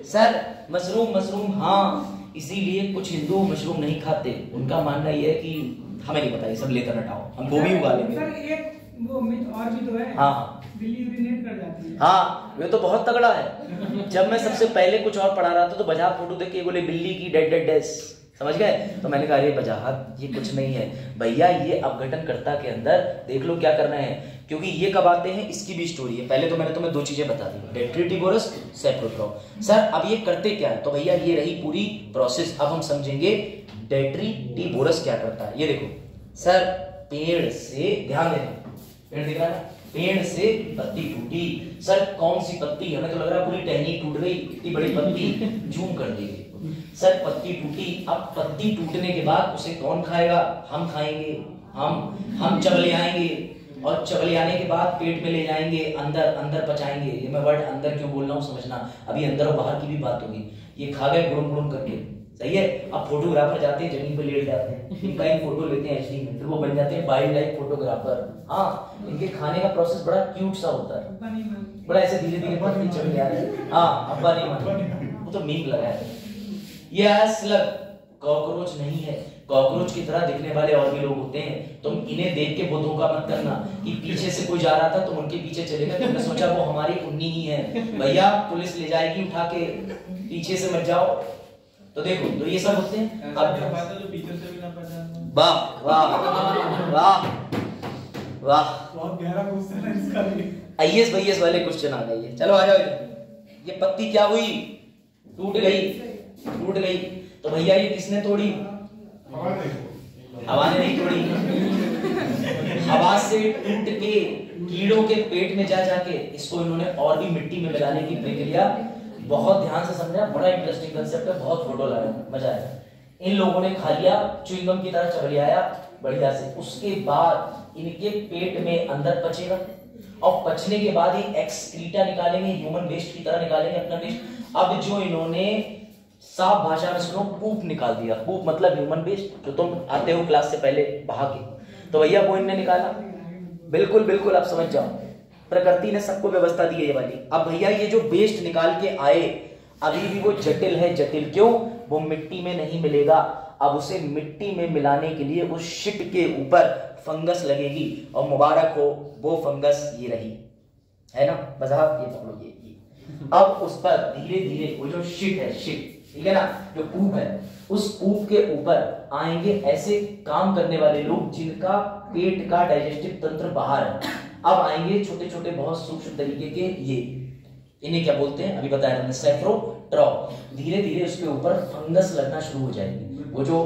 सर मशरूम। मशरूम हाँ, इसीलिए कुछ हिंदू मशरूम नहीं खाते, उनका मानना ये है कि हमें नहीं पता, ये सब लेकर हटाओ, हम गोभी उगा लेंगे। सर एक वो मिथ और भी तो है, हाँ बिल्ली यूरिनेट कर जाती है। हाँ वे तो बहुत तगड़ा है। जब मैं सबसे पहले कुछ और पढ़ा रहा था तो बाजार फोटो देख के बोले बिल्ली की डेड डेड डेस, समझ गए? तो मैंने कहा अरे वजाहत ये कुछ नहीं है भैया, ये अपघटनकर्ता के अंदर देख लो क्या करना है, क्योंकि ये कब आते हैं इसकी भी स्टोरी है। पहले तो मैंने तुम्हें 2 चीजें बता दी, डेट्रीटिवोरस, सेप्रोट्रॉप। सर अब ये करते क्या है? तो भैया ये रही पूरी प्रोसेस। अब हम समझेंगे डेट्रीटिवोरस क्या करता है। ये देखो सर, पेड़ से, ध्यान देना, पेड़ दिख रहा है, पेड़ से पत्ती टूटी। सर कौन सी पत्ती? हमें तो लग रहा है पूरी टहनी टूट गई, इतनी बड़ी पत्ती जूम कर दी गई। सर पत्ती टूटी, अब पत्ती टूटने के बाद उसे कौन खाएगा? हम खाएंगे, हम चबले आएंगे, और चबले आने के बाद पेट में ले जाएंगे, अंदर अंदर पचाएंगे। ये मैं वर्ड अंदर क्यों बोल रहा हूँ समझना, अभी अंदर और बाहर की भी बात होगी। ये खा गए गुड़ुम गुड़ुम करके, सही है। अब फोटोग्राफर जाते हैं जमीन पे लेट जाते हैं, इनका एक फोटो लेते हैं एचडी में, फिर वो बन जाते हैं वाइल्ड लाइफ फोटोग्राफर। हाँ, इनके खाने का प्रोसेस बड़ा क्यूट सा होता है, बड़ा ऐसे धीरे धीरे चले आ रहे हैं। हाँ, अब्बा नहीं मान, वो तो मीम लगाया है। ये स्लग कॉकरोच नहीं है, कॉकरोच की तरह दिखने वाले और भी लोग होते हैं। तुम इन्हें देख के वो धोखा मत करना कि पीछे से कोई जा रहा था तुम उनके पीछे चले गए, तुमने सोचा वो हमारी उन्नी ही है। भैया पुलिस ले जाएगी उठा के, पीछे से मत जाओ। तो देखो, तो ये सब होते हैं। अब जो पीछे से भी ना पहचान। वाह वाह वाह वाह, बहुत गहरा क्वेश्चन है इसका भी। आईएएस वाईएएस वाले क्वेश्चन आ गए। चलो आ जाओ। ये पत्ती क्या हुई? टूट गई, टूट गई। तो भैया ये किसने तोड़ी? हवा ने नहीं तोड़ी। हवा से टूट के कीड़ों के पेट में जा जाके इसको इन्होंने और भी मिट्टी में मिलाने की प्रक्रिया, बहुत ध्यान से समझा, बड़ा इंटरेस्टिंग कंसेप्ट है, बहुत फोटो लाया, मजा आया। इन लोगों ने खा लिया, च्युइंगम की तरह चबलियाया बढ़िया से। उसके बाद इनके पेट में अंदर पचेगा, और पचने के बाद ये एक्सक्रीटा निकालेंगे, ह्यूमन वेस्ट की तरह निकालेंगे अपना वेस्ट। अब जो इन्होंने साफ भाषा में सुनो, पूप निकाल दिया। पूप मतलब ह्यूमन वेस्ट, जो तुम आते हो क्लास से पहले बहा के, तो भैया वो इनने निकाला। बिल्कुल बिल्कुल, आप समझ जाओ, प्रकृति ने सबको व्यवस्था दी है ये वाली। अब भैया ये जो वेस्ट निकाल के आए, अभी भी वो जटिल है। जटिल क्यों? वो मिट्टी में नहीं मिलेगा। अब उसे मिट्टी में मिलाने के लिए उस शिट के ऊपर फंगस लगेगी, और मुबारक हो वो फंगस ये रही, है ना मजाक, ये पकड़ो ये। अब उस पर धीरे धीरे वो जो शिट है, शिट, ठीक है ना, जो पूप है, उस पूप के ऊपर आएंगे ऐसे काम करने वाले लोग जिनका पेट का डाइजेस्टिव तंत्र बाहर है। अब आएंगे छोटे छोटे बहुत सूक्ष्म तरीके के, ये इन्हें क्या बोलते हैं, अभी बताया हमने, सेफ्रोट्रॉप। धीरे धीरे उसके ऊपर फंगस लगना शुरू हो जाएगी। वो जो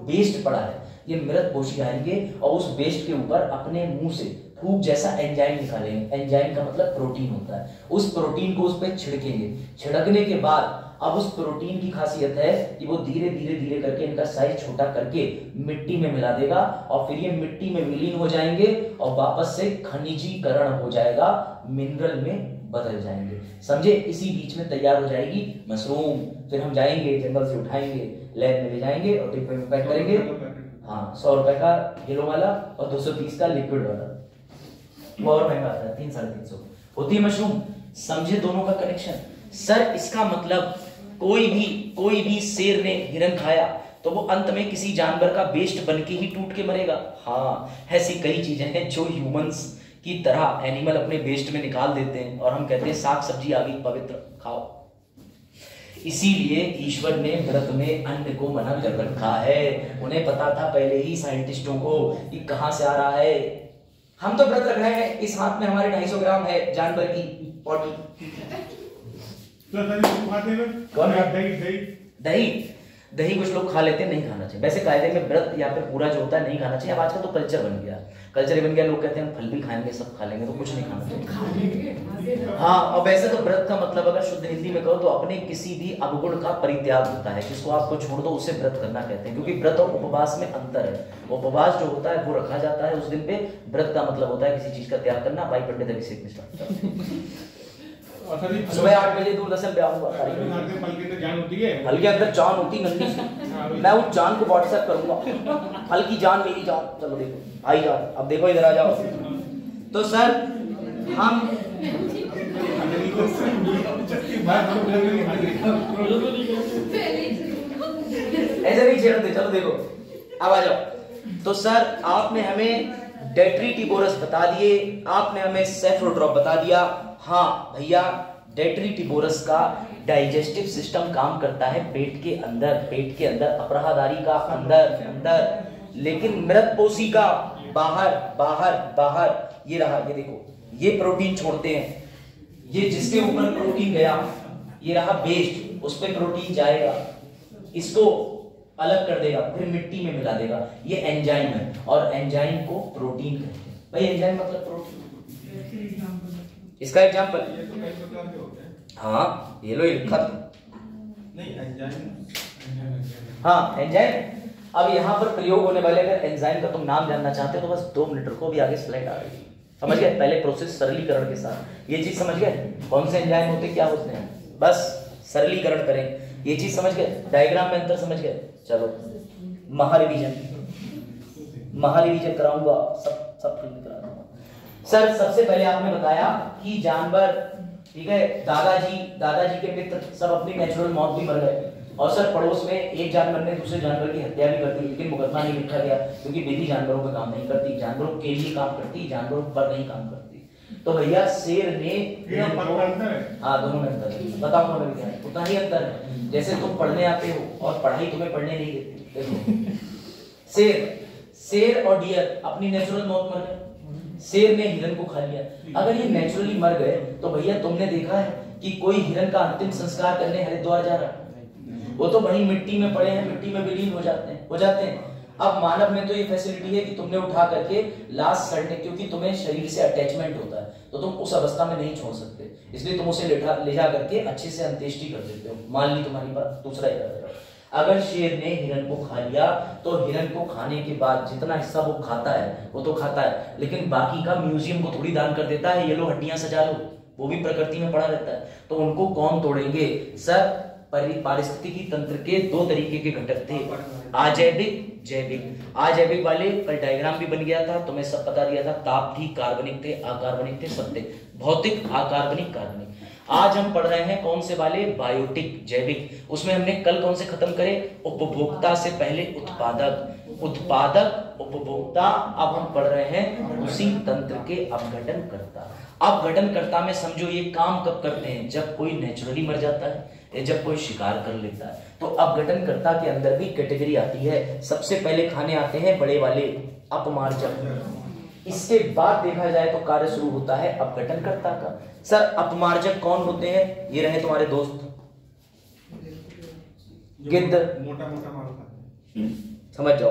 वेस्ट पड़ा है, ये मृत कोशिका आएंगे और उस वेस्ट के ऊपर अपने मुंह से फूक जैसा एंजाइम निकालेंगे। एंजाइम का मतलब प्रोटीन होता है। उस प्रोटीन को उस पर छिड़केंगे। छिड़कने के बाद अब उस प्रोटीन की खासियत है कि वो धीरे धीरे धीरे करके इनका साइज छोटा करके मिट्टी में मिला देगा, और फिर ये मिट्टी में विलीन हो जाएंगे और वापस से खनिजीकरण हो जाएगा, मिनरल में बदल जाएंगे। समझे? इसी बीच में तैयार हो जाएगी मशरूम। फिर हम जाएंगे जंगल से उठाएंगे, लैब में ले जाएंगे और डिब्बे में पैक करेंगे। हाँ, 100 रुपए का किलो वाला और 230 का लिक्विड वाला, वो और महंगा आता है, 300-350 होती है मशरूम। समझे दोनों का कनेक्शन? सर इसका मतलब कोई भी शेर ने हिरन खाया तो वो अंत में किसी जानवर का वेस्ट बन के ही टूट के मरेगा। हाँ, ऐसी कई चीजें हैं जो ह्यूमंस की तरह एनिमल अपने वेस्ट में निकाल देते हैं, और हम कहते हैं साग सब्जी आ गई पवित्र, खाओ। इसीलिए ईश्वर ने व्रत में अन्न को मना कर रखा है। उन्हें पता था पहले ही साइंटिस्टों को कि कहां से आ रहा है। हम तो व्रत रख रहे हैं, इस हाथ में हमारे 250 ग्राम है जानवर की पॉटी। कौन? दही दही कुछ लोग खा लेते हैं, नहीं खाना चाहिए। वैसे कायदे में व्रत या फिर पूरा जो होता है नहीं खाना चाहिए। अब आजकल तो कल्चर बन गया, लोग कहते हैं फल भी खाएंगे, सब खा लेंगे, तो कुछ नहीं खाना चाहिए। हाँ, और वैसे तो व्रत का मतलब अगर शुद्ध हिंदी में कहो तो अपने किसी भी अवगुण का परित्याग होता है। जिसको आपको छोड़ दो उसे व्रत करना कहते हैं, क्योंकि व्रत और उपवास में अंतर है। उपवास जो होता है वो रखा जाता है उस दिन पे, व्रत का मतलब होता है किसी चीज का त्याग करना। भाई पंडित अभिषेक मिश्रा सुबह 8 बजे दूरदर्शन पे आऊंगा। फल के अंदर जान होती नन्ही सी, मैं उस जान को व्हाट्सएप करूंगा। फल की जान मेरी जान। चलो देखो भाई जान, अब देखो इधर आ जाओ। तो सर हम ऐसे नहीं छेड़ते। चलो देखो, अब आ जाओ। तो सर आपने हमें डेट्रीटिबोरस बता दिए, आपने हमें सेफ्रोट्रॉप बता दिया। हाँ भैया, डेट्रीटिबोरस का डाइजेस्टिव सिस्टम काम करता है पेट के अंदर, अपराहदारी का अंदर, लेकिन मृतपोषी का बाहर। ये रहा, ये देखो, ये प्रोटीन छोड़ते हैं। ये जिसके ऊपर प्रोटीन गया, ये रहा वेस्ट, उस पर प्रोटीन जाएगा, इसको अलग कर देगा, फिर मिट्टी में मिला देगा। ये एंजाइम है, और एंजाइम को प्रोटीन कहते हैं। भाई एंजाइम मतलब प्रोटीन। इसका एग्जांपल, हाँ ये लो, ये लिखा था। हाँ एंजाइम। अब यहाँ पर प्रयोग होने वाले अगर एंजाइम का तुम नाम जानना चाहते हो तो बस 2 मिनट रुको, भी आगे स्लाइड आ रही है। समझ गए? पहले प्रोसेस सरलीकरण के साथ ये चीज समझ गए, कौन से एंजाइम होते क्या होते हैं, बस सरलीकरण करें ये चीज समझ गए, डायग्राम में अंतर समझ गए। चलो महारिवीजन कराऊंगा, सब करा दूंगा। सर सबसे पहले आपने बताया कि जानवर, ठीक है, दादाजी के मित्र सब अपनी नेचुरल मौत भी मर गए, और सर पड़ोस में एक जानवर ने दूसरे जानवर की हत्या भी कर दी, लेकिन मुकदमा नहीं लिखा गया क्योंकि विधि जानवरों पर काम नहीं करती, जानवरों के लिए काम करती, जानवरों पर नहीं काम करती। तो भैया शेर ने, हाँ दोनों में अंतर है, बताऊंगा मैं क्या है, उतना ही अंतर है। जैसे तुम पढ़ने आते हो और पढ़ाई तुम्हें पढ़ने नहीं देती, देखो शेर और डियर अपनी नेचुरल मौत मर गए, शेर ने हिरन को खा लिया। अगर ये नेचुरली मर गए तो भैया तुमने देखा है कि कोई हिरन का अंतिम संस्कार करने हरिद्वार जा रहा है, वो तो वहीं मिट्टी में पड़े हैं, मिट्टी में विलीन हो जाते हैं। अब मानव में तो ये फैसिलिटी है कि तुमने उठा करके लाश सड़ने, क्योंकि तुम्हें शरीर से अटैचमेंट होता है तो तुम उस अवस्था में नहीं छोड़ सकते, इसलिए तुम उसे ले जा करके अच्छे से अंत्येष्टि कर देते हो। मान ली तुम्हारी बात, दूसरा अगर शेर ने हिरन को खा लिया तो हिरन को खाने के बाद जितना हिस्सा वो खाता है वो तो खाता है, लेकिन बाकी का म्यूजियम को थोड़ी दान कर देता है, ये लो हड्डियां सजा लो, वो भी प्रकृति में पड़ा रहता है। तो उनको कौन तोड़ेंगे? सर पारिस्थितिकी तंत्र के 2 तरीके के घटक थे, अजैविक, जैविक। अजैविक वाले कल डायग्राम भी बन गया था, तुम्हें सब बता दिया था, ताप थी, कार्बनिक थे, अकार्बनिक थे, सत्य, भौतिक, अकार्बनिक, कार्बनिक। आज हम पढ़ रहे हैं कौन से वाले? बायोटिक, जैविक। उसमें हमने कल कौन से खत्म करे? उपभोक्ता से पहले उत्पादक, उत्पादक उपभोक्ता। अब हम पढ़ रहे हैं उसी तंत्र के अपघटन करता। अपघटन करता में समझो ये काम कब करते हैं? जब कोई नेचुरली मर जाता है या जब कोई शिकार कर लेता है। तो अपघटन करता के अंदर भी कैटेगरी आती है। सबसे पहले खाने आते हैं बड़े वाले अपमार्जक, इसके बाद देखा जाए तो कार्य शुरू होता है अपघटन करता का। सर अपमार्जक कौन होते हैं? ये रहे तुम्हारे दोस्त गिद्ध, मोटा माल खाते हैं, समझ जाओ।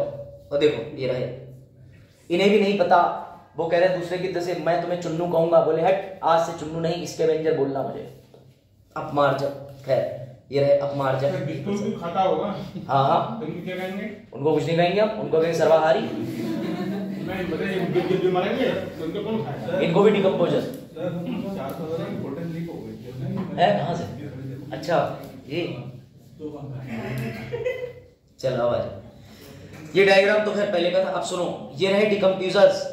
और देखो ये रहे, इन्हें भी नहीं पता, वो कह रहे दूसरे गिद्ध से मैं तुम्हें चुन्नू कहूंगा, बोले हट आज से चुन्नू नहीं इसके व्यंजन बोलना मुझे। अपमार्जक, खैर ये रहे अपमार्जक। खाता होगा, हाँ हाँ, क्या कहेंगे? उनको कुछ नहीं कहेंगे हम, उनको कहेंगे सर्वाहारी। इनको भी डिकम्पोजर है, कहाँ से? अच्छा ये चलो आवाज, ये डायग्राम तो खैर पहले का था। अब सुनो, ये रहे डिकम्पोजर्स,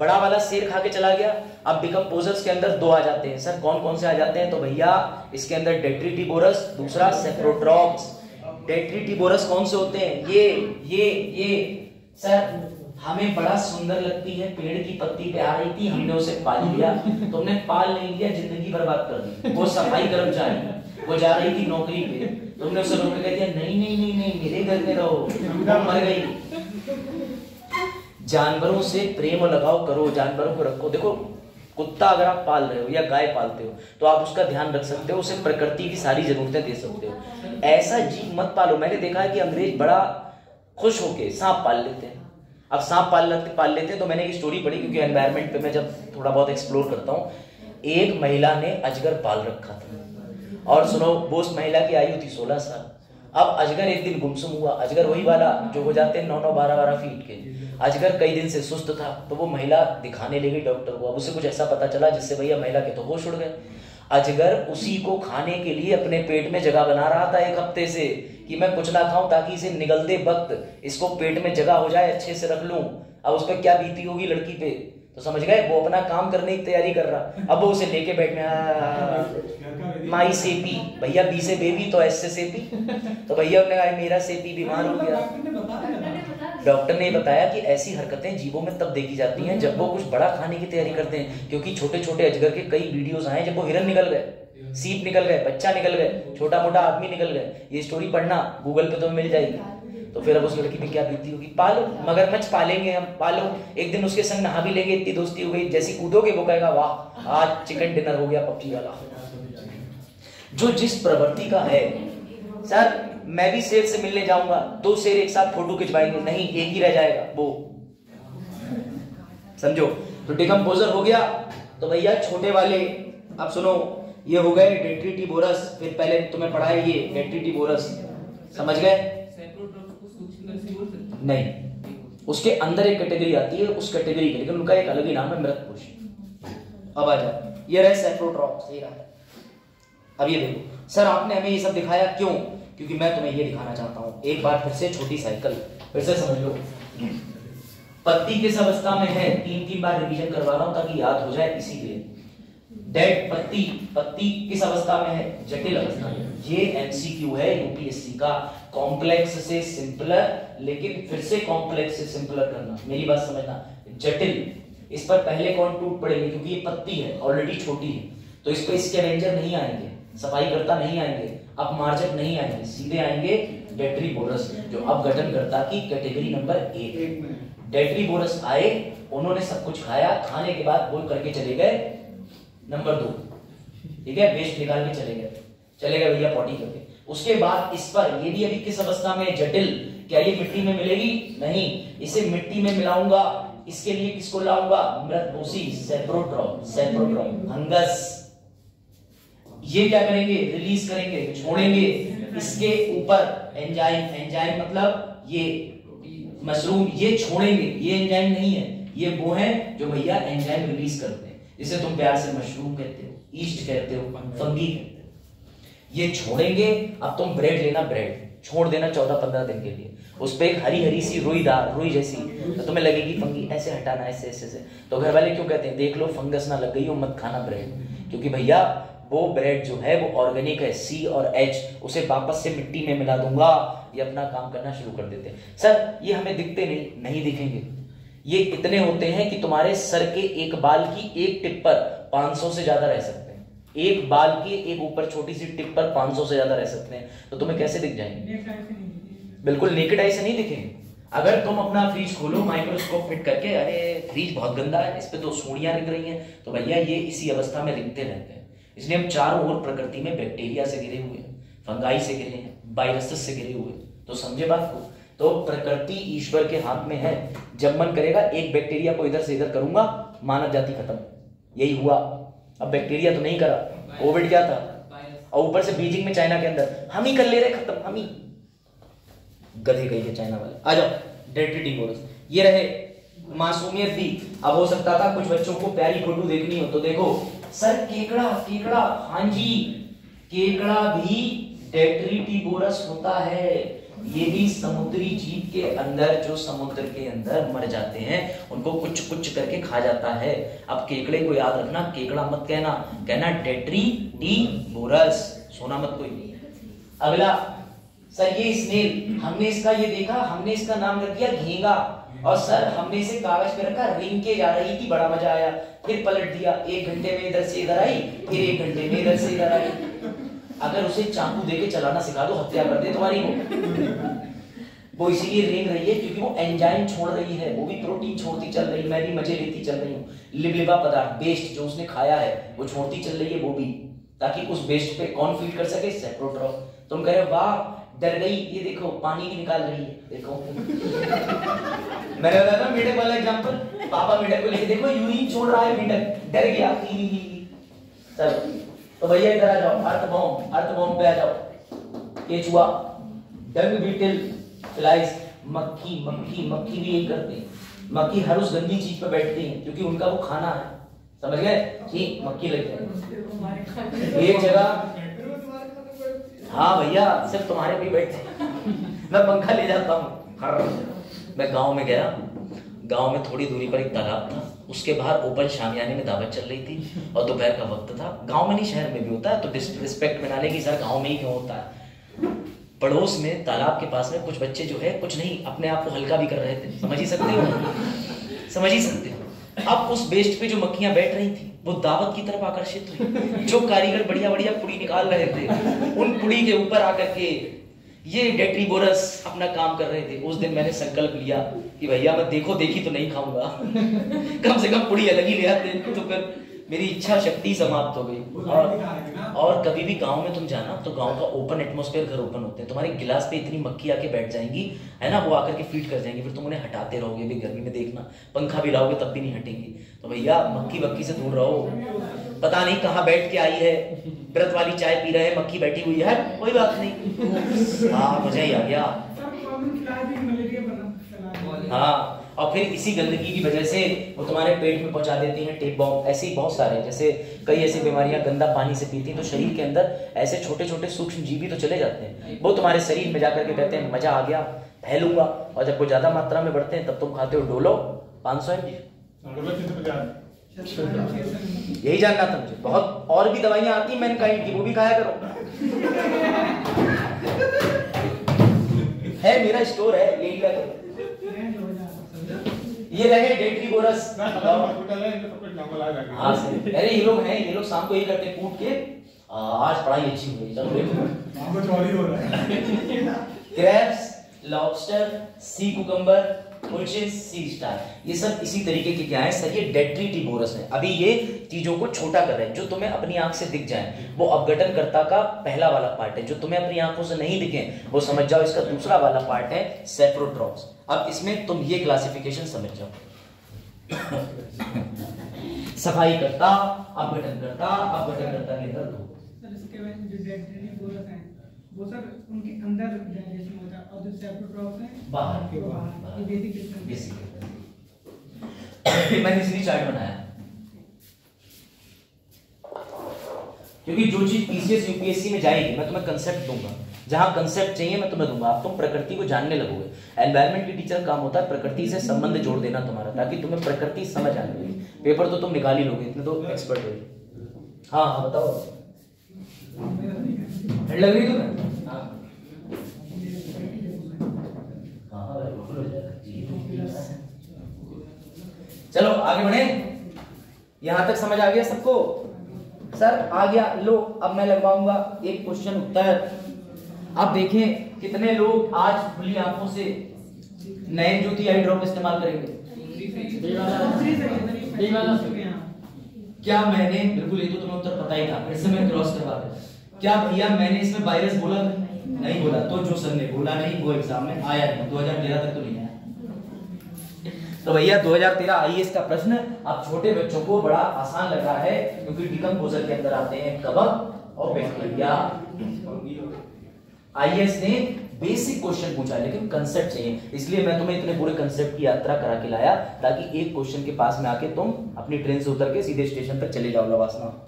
बड़ा वाला शेर खा के चला गया। अब डिकम्पोजर्स के अंदर 2 आ जाते हैं। सर कौन कौन से आ जाते हैं? तो भैया इसके अंदर डेट्रीटिबोरस, दूसरा सेप्रोट्रॉप्स। डेट्रीटिबोरस कौन से होते हैं? ये सर हमें बड़ा सुंदर लगती है, पेड़ की पत्ती पे आ रही थी, हमने उसे पाल लिया। तुमने पाल नहीं लिया, जिंदगी बर्बाद कर दी। वो सफाई कर्मचारी, वो जा रही थी नौकरी पे, तुमने उसे रोक के कह दिया नहीं मेरे घर में रहो, वो मर गई। जानवरों से प्रेम और लगाव करो, जानवरों को रखो। देखो कुत्ता अगर आप पाल रहे हो या गाय पालते हो तो आप उसका ध्यान रख सकते हो, उसे प्रकृति की सारी जरूरतें दे सकते हो। ऐसा जीव मत पालो। मैंने देखा है कि अंग्रेज बड़ा खुश होके सांप पाल लेते हैं। अब सांप पाल लेते हैं तो मैंने एक स्टोरी पढ़ी, क्योंकि एनवायरमेंट पे मैं जब थोड़ा बहुत एक्सप्लोर करता हूँ। एक महिला ने अजगर पाल रखा था, और सुनो वो उस महिला की आयु थी 16 साल। अब अजगर एक दिन गुमसुम हुआ। अजगर वही वाला जो हो जाते हैं 9-9, 12-12 फीट के। अजगर कई दिन से सुस्त था, तो वो महिला दिखाने ले गई डॉक्टर को। अब उसे कुछ ऐसा पता चला जिससे भैया महिला के तो होश उड़ गए। अजगर उसी को खाने के लिए अपने पेट में जगह बना रहा था 1 हफ्ते से, कि मैं कुछ ना खाऊं ताकि इसे निगलते वक्त इसको पेट में जगह हो जाए, अच्छे से रख लूं। अब उस पर क्या बीती होगी लड़की पे, तो समझ गए, वो अपना काम करने की तैयारी कर रहा। अब वो उसे लेके बैठने, माई सेपी, भैया बी से बेबी तो एस से सेपी। तो भैया ने कहा मेरा सेपी बीमार हो गया। डॉक्टर ने बताया कि ऐसी हरकतें जीवों में तब देखी जाती हैं जब वो कुछ बड़ा खाने की तैयारी करते हैं। क्योंकि छोटे छोटे अजगर के कई वीडियोस आए जब वो हिरन निकल गए, सीप निकल गए, बच्चा निकल गए, छोटा मोटा आदमी निकल गए। ये स्टोरी पढ़ना गूगल पे तो मिल जाएगी। तो फिर अब उस लड़की पे क्या बीती होगी। पालो, मगरमच्छ पालेंगे हम, पालो, एक दिन उसके संग नहा भी लेंगे, इतनी दोस्ती हो गई, जैसी कूदोगे वो कहेगा वाह आज चिकन डिनर हो गया पबजी वाला। जो जिस प्रवृत्ति का है। सर मैं भी शेर से मिलने जाऊंगा, 2 शेर एक साथ फोटो खिंचवाएंगे, नहीं एक ही रह जाएगा वो, समझो। तो डिकम्पोजर हो गया। तो भैया छोटे वाले, अब सुनो, ये हो गए डेट्रीटिबोरस। फिर पहले तुम्हें पढ़ा है ये डेट्रीटिबोरस, समझ गए? नहीं, उसके अंदर एक कैटेगरी आती है उस कैटेगरी की, लेकिन उनका एक अलग ही नाम है मृतपुरुष। अब आ जाओ, ये रहे सेप्रोट्रॉप, सही रहा। अब ये देखो सर आपने हमें ये सब दिखाया क्यों? क्योंकि मैं तुम्हें ये दिखाना चाहता हूं। एक बार फिर से छोटी साइकिल फिर से समझ लो। पत्ती किस अवस्था में है, 3 बार रिवीजन करवा रहा हूं ताकि याद हो जाए, इसीलिए। डेड पत्ती, पत्ती किस अवस्था में है? जटिल अवस्था में। ये एमसीक्यू है यूपीएससी का, कॉम्प्लेक्स से सिंपलर, लेकिन फिर से कॉम्प्लेक्स से सिंपलर करना, मेरी बात समझना। जटिल, इस पर पहले कौन टूट पड़ेगी? क्योंकि ये पत्ती है, ऑलरेडी छोटी है, तो इस पे स्कैवेंजर नहीं आएंगे, सफाई करता नहीं आएंगे, अपमार्जक नहीं आएंगे, सीधे आएंगे डेट्रीबोरस, जो अब गठनकर्ता की कैटेगरी नंबर 1। डेट्रीबोरस आए, उन्होंने सब कुछ खाया, खाने के बाद बोल करके चले गए नंबर 2, ठीक है, वेस्ट निकाल के चले गए भैया पॉटी करके। उसके बाद इस पर ये भी अभी किस अवस्था में? जटिल। क्या ये मिट्टी में मिलेगी? नहीं, इसे मिट्टी में मिलाऊंगा, इसके लिए किसको लाऊंगा? मृतपोषी, सेप्रोट्रॉप, फंगस। ये क्या करेंगे? रिलीज करेंगे, छोड़ेंगे इसके ऊपर एंजाइम, एंजाइम मतलब ये मशरूम, ये छोड़ेंगे, ये एंजाइम नहीं है, ये वो है जो भैया एंजाइम रिलीज करते हैं, जिसे तुम प्यार से मशरूम कहते हो, ईस्ट कहते हो, फंगी कहते हो। ये छोड़ेंगे। अब तुम ब्रेड लेना, ब्रेड छोड़ देना 14-15 दिन के लिए, उस पर एक हरी हरी सी रुई जैसी, तो तुम्हें लगेगी फंगी, ऐसे हटाना, ऐसे ऐसे ऐसे। तो घर वाले क्यों कहते हैं देख लो फंगस ना लग गई हो, मत खाना ब्रेड, क्योंकि भैया वो ब्रेड जो है वो ऑर्गेनिक है, C और H, उसे वापस से मिट्टी में मिला दूंगा, ये अपना काम करना शुरू कर देते हैं। सर ये हमें दिखते नहीं दिखेंगे, ये इतने होते हैं कि तुम्हारे सर के एक बाल की एक टिप पर 500 से ज्यादा रह सकते हैं, एक बाल की एक ऊपर छोटी सी टिप पर 500 से ज्यादा रह सकते हैं। तो तुम्हें कैसे दिख जाएंगे? बिल्कुल नेकेड आई से नहीं दिखेंगे। अगर तुम अपना फ्रिज खोलो माइक्रोस्कोप फिट करके, अरे फ्रिज बहुत गंदा है, इस पे तो सूढ़ियां रिंग रही हैं, तो भैया ये इसी अवस्था में रिंगते रहते हैं। इसलिए हम चारों ओर प्रकृति में बैक्टीरिया से घिरे हुए हैं, फंगाई से घिरे हैं, वायरस से घिरे हुए, तो समझे बात को? तो प्रकृति ईश्वर के हाथ में है, जब मन करेगा एक बैक्टीरिया को इधर से इधर करूंगा, मानव जाति खत्म। यही हुआ। अब बैक्टीरिया तो नहीं करा, कोविड क्या था, और ऊपर से बीजिंग में चाइना के अंदर हम ही कर ले रहे खत्म, हम ही गधे कही चाइना वाले। आ जाओ डेट्रीटिबोरस, ये रहे मासूमियत थी। अब हो सकता था कुछ बच्चों को प्यारी फोटो देखनी हो, तो देखो सर केकड़ा, हाँ जी केकड़ा भी डेट्रीटिबोरस होता है। ये भी समुद्री जीव के अंदर, जो समुद्र के अंदर मर जाते हैं उनको कुछ करके खा जाता है। अब केकड़े को याद रखना, केकड़ा मत कहना डेट्रीटिबोरस, सोना मत कोई। अगला सर ये स्नेल, हमने इसका ये देखा, हमने इसका नाम रख दिया घींगा, और सर हमने इसे कागज पे रखा, रिंग के जा रही थी, बड़ा मजा आया, फिर पलट दिया, 1 घंटे में इधर से इधर आई, फिर 1 घंटे में इधर से इधर आई। अगर उसे चाकू देके चलाना सिखा दो, हत्या कर दे तुम्हारी वो इसीलिए रेंग रही है क्योंकि वो एंजाइम छोड़ रही है, वो भी प्रोटीन छोड़ती चल रही है, मैं भी मजे लेती चल रही हूँ। लिबलिबा पदार्थ, बेस्ट जो उसने खाया है वो छोड़ती चल रही है वो भी, ताकि उस बेस्ट पे कौन फीड कर सके? सेप्रोट्रॉप। तुम कह रहे हो वाह डर गई, ये देखो पानी भी निकाल रही है, देखो मैंने बताया ना मेढक वाला एग्जांपल, पापा मेढक को लेके देखो यूरिन छोड़ रहा है, मेढक डर गया। चलो तो भैया इधर आ जाओ, अर्थ बॉम्ब पे आ जाओ। केचुआ, डंग बीटल, फ्लाइज, मक्खी भी यही करते हैं। मक्खी हर उस गंदी चीज पे बैठती है क्योंकि उनका वो खाना है, समझ गए? ठीक, मक्खी लगते हैं एक जगह। हाँ भैया सिर्फ तुम्हारे भी बैठते हैं मैं पंखा ले जाता हूँ। मैं गांव में गया, गांव में थोड़ी दूरी पर एक तालाब था, उसके बाहर ओपन शामियाने में दावत चल रही थी और दोपहर का वक्त था। गांव में नहीं शहर में भी होता है, तो रिस्पेक्ट बना ले कि सर गांव में ही क्यों होता है। पड़ोस में तालाब के पास में कुछ बच्चे जो है कुछ नहीं अपने आप को हल्का भी कर रहे थे, समझ ही सकते हो। अब उस बेस्ट पे जो मक्खियां बैठ रही थी वो दावत की तरफ आकर्षित हुई। जो कारीगर बढ़िया बढ़िया पुड़ी निकाल रहे थे, उन पुड़ी के ऊपर आकर के ये डेट्रीबोरस अपना काम कर रहे थे। उस दिन मैंने संकल्प लिया कि भैया मैं देखो देखी तो नहीं खाऊंगा कम से कम पुड़ी अलग ही ले आते, तो फिर मेरी इच्छा शक्ति समाप्त हो गई। और कभी भी गांव में तुम जाना तो गांव का ओपन एटमॉस्फेयर, घर ओपन होते हैं, तुम्हारे गिलास पे इतनी मक्खी आके बैठ जाएंगी है ना, वो आकर के फीड कर जाएंगी, फिर तुम उन्हें हटाते रहोगे भी, गर्मी में देखना पंखा भी लाओगे तब भी नहीं हटेंगी। तो भैया मक्खी बक्की से दूर रहो। पता नहीं कहाँ बैठ के आई है, व्रत वाली चाय पी रहे हैं, मक्खी बैठी हुई है, कोई बात नहीं। हाँ मजा ही आ गया। हाँ, और फिर इसी गंदगी की वजह से वो तुम्हारे पेट में पहुंचा देती हैं टेप बॉम्ब। ऐसे ही बहुत सारे, जैसे कई ऐसी बीमारियां गंदा पानी से पीती हैं तो शरीर के अंदर ऐसे छोटे छोटे सूक्ष्म जीवी तो चले जाते हैं, वो तुम्हारे शरीर में जाकर के कहते हैं मजा आ गया, फैलूंगा। और जब वो ज्यादा मात्रा में बढ़ते हैं तब तुम खाते हो डोलो 500 mg। यही जानना था मुझे। बहुत और भी दवाइयां आती हैं मैनकाइंड की, वो भी खाया करो। है मेरा स्टोर है, यही लगे। ये रहे डेटरी बोरस। हाँ सही। अरे ये लोग हैं, ये लोग शाम को ये करते हैं, कूट के आज पढ़ाई अच्छी हुई, क्रैब्स, लॉबस्टर, सी कुकम्बर, मुल्चिस, सी स्टार, ये सब इसी तरीके के क्या है सर, ये डेट्रीटिबोरस है। अभी ये चीजों को छोटा कर रहे हैं, जो तुम्हें अपनी आंख से दिख जाए वो अपघटनकर्ता का पहला वाला पार्ट है। जो तुम्हें अपनी आंखों से नहीं दिखे वो समझ जाओ इसका दूसरा वाला पार्ट है सेप्रोट्रॉप्स। अब इसमें तुम ये क्लासिफिकेशन समझ जाओ। सफाई करता, अपघटनकर्ता, अपघटनकर्ता के अंदर दो। सर इसके बाद जो डेट्रीटिबोरस हैं वो सर उनके अंदर डाइजेशन होता है, और जो सेप्रोट्रॉप्स हैं बाहर। ये बेसिक मैंने इसलिए चार्ट बनाया क्योंकि जो चीज पीसीएस यूपीएससी में जाएगी मैं तुम्हें कंसेप्ट दूंगा, जहां कंसेप्ट चाहिए मैं तुम्हें दूंगा, आप तुम प्रकृति को जानने लगोगे। एनवायरमेंट की टीचर काम होता है प्रकृति से संबंध जोड़ देना तुम्हारा, ताकि तुम्हें प्रकृति समझ आने लगे। पेपर तो तुम निकाल ही लोगे, इतने तो एक्सपर्ट हो। हाँ हाँ बताओ, ठंड लग रही तुम्हें? चलो आगे बढ़े, यहां तक समझ आ गया सबको? सर आ गया, लो अब मैं लगवाऊंगा एक क्वेश्चन उत्तर। अब देखें कितने लोग आज खुली आंखों से नए ज्योति आई ड्रॉप इस्तेमाल करेंगे? क्या मैंने, बिल्कुल ये तो तुम्हें उत्तर पता ही था, फिर से मैं क्रॉस करवा दूं। क्या भैया मैंने इसमें वायरस बोला नहीं बोला? तो जो सर ने बोला नहीं वो एग्जाम में आया नहीं, 2013 तक तो नहीं आया। तो भैया 2013 आईएएस का प्रश्न अब छोटे बच्चों को बड़ा आसान लग रहा है, क्योंकि डिकम्पोजर के अंदर आते हैं कवक और बैक्टीरिया। आईएएस ने बेसिक क्वेश्चन पूछा लेकिन कंसेप्ट चाहिए, इसलिए मैं तुम्हें इतने पूरे कंसेप्ट की यात्रा करा के लाया ताकि एक क्वेश्चन के पास में आके तुम अपनी ट्रेन से उतर के सीधे स्टेशन तक चले जाओ। लवासना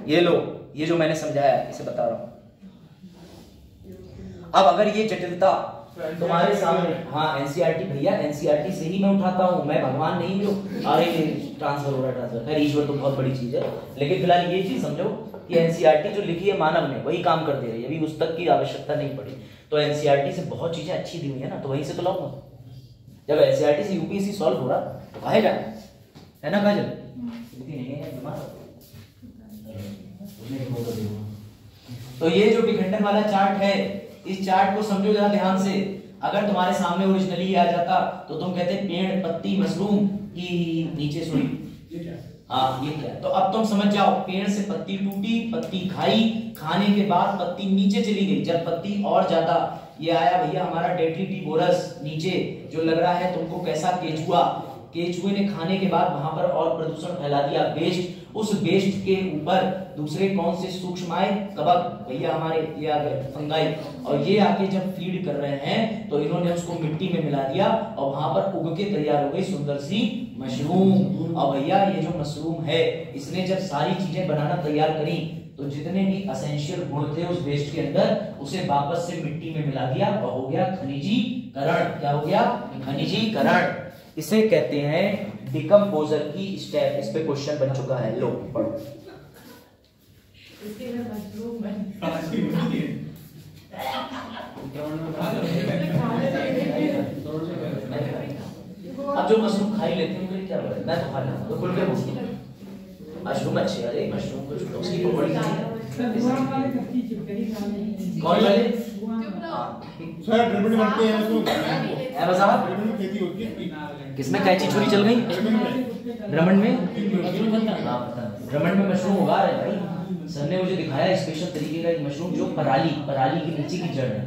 ये लो, ये जो मैंने समझाया इसे बता रहा हूं। अब अगर ये जटिलता तुम्हारे सामने, हाँ एनसीईआरटी भैया, एनसीईआरटी से ही मैं उठाता हूँ, मैं भगवान नहीं जो अरे ट्रांसफर हो रहा है ट्रांसफर। खैर ईश्वर तो बहुत बड़ी चीज है, लेकिन फिलहाल ये चीज समझो कि एनसीईआरटी जो लिखी है मानव ने वही काम कर दे रही है, अभी उस तक की आवश्यकता नहीं पड़ी। तो एनसीईआरटी से बहुत चीजें अच्छी दी हुई है ना, तो वहीं से तो लाऊंगा। जब एनसीईआरटी से यूपीएससी सॉल्व हो रहा तो काहे जाए, है ना काजल? तो ये जो विखंडन वाला चार्ट है, इस चार्ट को समझो जरा ध्यान से। अगर तुम्हारे सामने ओरिजिनली आ जाता तो तुम कहते पेड़, पत्ती, मशरूम की नीचे सुनी। हाँ ये क्या है? तो अब तुम समझ जाओ, पेड़ से पत्ती टूटी, पत्ती खाई, खाने के बाद पत्ती नीचे चली गई। जब पत्ती और ज्यादा ये आया भैया हमारा डेट्रीटिबोरस नीचे, जो लग रहा है तुमको कैसा, केचुआ। केचुए ने खाने के बाद वहां पर और प्रदूषण फैला दिया, वेस्ट। उस वेस्ट के ऊपर दूसरे कौन से सूक्ष्म आए? कवक भैया हमारे, ये आ गए फंगाई। और ये आके जब फीड कर रहे हैं तो इन्होंने उसको मिट्टी में मिला दिया और वहां पर उग के तैयार हो गई सुंदर सी मशरूम। और भैया ये जो मशरूम है, इसने जब सारी चीजें बनाना तैयार करी तो जितने भी एसेंशियल गुण थे उस वेस्ट के अंदर, उसे वापस से मिट्टी में मिला दिया और हो गया खनिजीकरण। क्या हो गया? खनिजीकरण। इसे कहते हैं डिकम्पोजर की स्टेप। इस पे क्वेश्चन बन चुका है, लो पढ़ो। अब जो मशरूम खाई लेते हैं उनके क्या बोले? मैं तो खा लेता हूं, खुल के बोलूं मशरूम अच्छे। अरे मशरूम को छोड़ो, उसकी पकौड़ी कौन वाले? सर ड्रमंड बनते हैं इसको, है बसात खेती होती है। किसमें कैंची छुरी चल गई? ब्रह्मंड में। ब्रह्मंड में मशरूम उगा रहे भाई, सर ने मुझे दिखाया स्पेशल तरीके का एक मशरूम जो पराली के नीचे की जड़ है।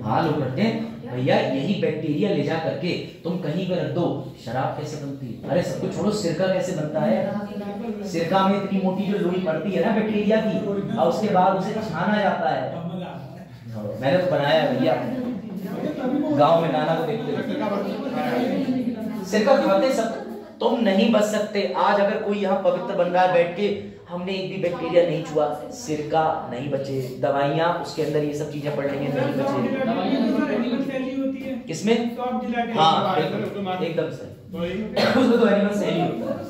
हाँ लोग करते हैं, भैया यही बैक्टीरिया ले जा करके तुम कहीं पर रख दो, शराब कैसे बनती है? अरे सब कुछ छोड़ो, सिरका कैसे बनता है? सिरका में इतनी मोटी जो लोई पड़ती है ना बैक्टीरिया की, और उसके बाद उसे छाना जाता है। मैंने तो बनाया है भैया, गांव में नाना को देखते सिरका खाते सब। तुम नहीं बच सकते। आज अगर कोई यहाँ पवित्र बन रहा है बैठ के, हमने एक भी बैक्टीरिया नहीं छुआ, सिरका नहीं बचे, दवाइयाँ उसके अंदर ये सब चीजें पड़ रही हैं, नहीं बचे। किसमें? हाँ एकदम सही, उसमें तो एनिमल सही होता है।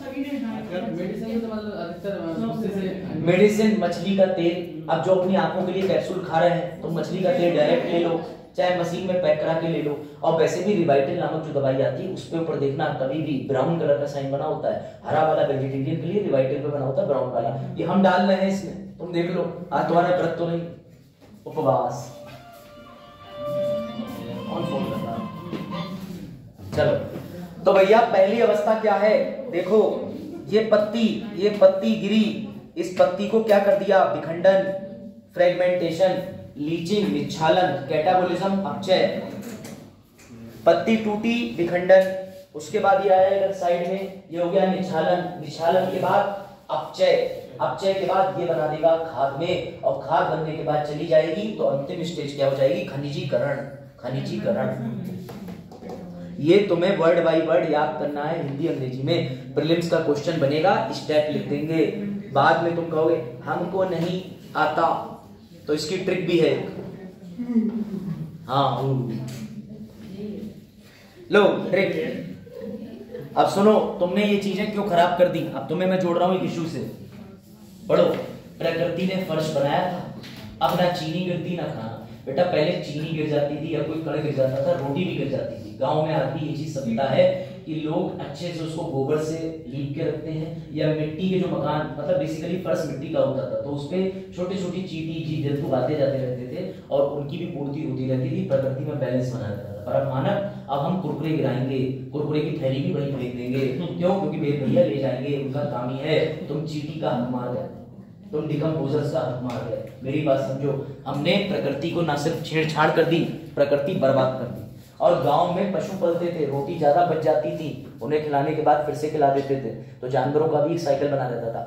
मेडिसिन, मछली का तेल, अब जो अपनी आंखों के लिए कैप्सूल खा रहे हैं, तो मछली का तेल डायरेक्ट ले लो, चाहे मशीन में पैक करा के ले लो। और वैसे भी रिवाइटल नामक जो दवाई आती है उसके ऊपर देखना कभी भी ब्राउन कलर का साइन बना होता है, हरा वाला वेजिटेरियन के लिए, रिवाइटल पे बना होता है ब्राउन वाला। ये हम डाल रहे हैं इसमें, तुम देख लो। आज तुम्हारा व्रत तो नहीं, उपवास। कौन फोन कर रहा है? चलो तो भैया पहली अवस्था क्या है? देखो ये पत्ती गिरी, इस पत्ती को क्या कर दिया? विखंडन, फ्रेगमेंटेशन, लीचिंग, निच्छालन, कैटाबोलिज्म, अपचय। पत्ती टूटी, विखंडन, उसके बाद ये आया इधर साइड में, ये हो गया निच्छालन, निच्छालन के बाद अपचय, अपचय के बाद ये बना देगा खाद में, और खाद बनने के बाद चली जाएगी तो अंतिम स्टेज क्या हो जाएगी? खनिजीकरण, खनिजीकरण। ये तुम्हें वर्ड बाय वर्ड याद करना है, हिंदी अंग्रेजी में प्रीलिम्स का क्वेश्चन बनेगा, स्टेप लिख देंगे। बाद में तुम कहोगे हमको नहीं आता, तो इसकी ट्रिक भी है। हाँ लो ट्रिक। अब सुनो, तुमने ये चीजें क्यों खराब कर दी? अब तुम्हें मैं जोड़ रहा हूं एक इशू से। पढ़ो, प्रकृति ने फर्श बनाया था, अब ना चीनी गिरती ना खाना। बेटा पहले चीनी गिर जाती थी या कोई कण गिर जाता था, रोटी भी गिर जाती थी। गांव में आदमी ये चीज समझता है कि लोग अच्छे से उसको गोबर से लीप के रखते हैं, या मिट्टी के जो मकान, मतलब बेसिकली फर्श मिट्टी का होता था, तो उसपे छोटी छोटी चींटी जीव जंतु आते जाते रहते थे और उनकी भी पूर्ति होती रहती थी, प्रकृति में बैलेंस बना रहता था। पर अब मानव, अब हम कुरकुरे गिराएंगे, कुरकुरे की थैली भी वही फेंक देंगे। क्यों? क्योंकि मेरे भैया ले जाएंगे, उनका काम ही है। तुम चींटी का हक मार गए, तुम डिकम्पोजर्स का हक मार गए। मेरी बात समझो, हमने प्रकृति को ना सिर्फ छेड़छाड़ कर दी, प्रकृति बर्बाद कर दी। और गांव में पशु पलते थे, रोटी ज्यादा बच जाती थी, उन्हें खिलाने के बाद फिर से खिला देते थे, तो जानवरों का भी एक साइकिल बना रहता था।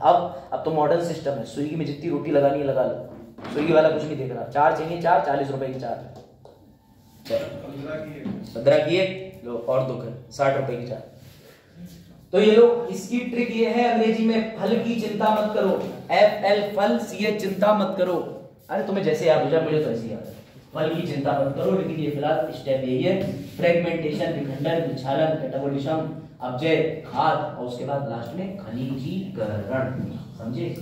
अब तो मॉडर्न सिस्टम है, स्विगी में जितनी रोटी लगानी है लगा लो, स्विगी वाला कुछ नहीं देख रहा। 4 चाहिए 4, 40 रुपए की 4, 15 की एक लो, और 2 कर 60 रुपए की 4। तो ये लो, इसकी ट्रिक ये है अंग्रेजी में, फल की चिंता मत करो, FL फल, CH चिंता मत करो। अरे तुम्हें जैसे याद हो जाए, मुझे तो ऐसे याद है। फल की चिंता मत करो, लेकिन ये फिलहाल स्टेप यही है, फ्रेगमेंटेशन, विखंडन, निच्छालन, कैटाबोलिज्म, अपचय, खाद, और उसके बाद लास्ट में खनिजीकरण। समझे?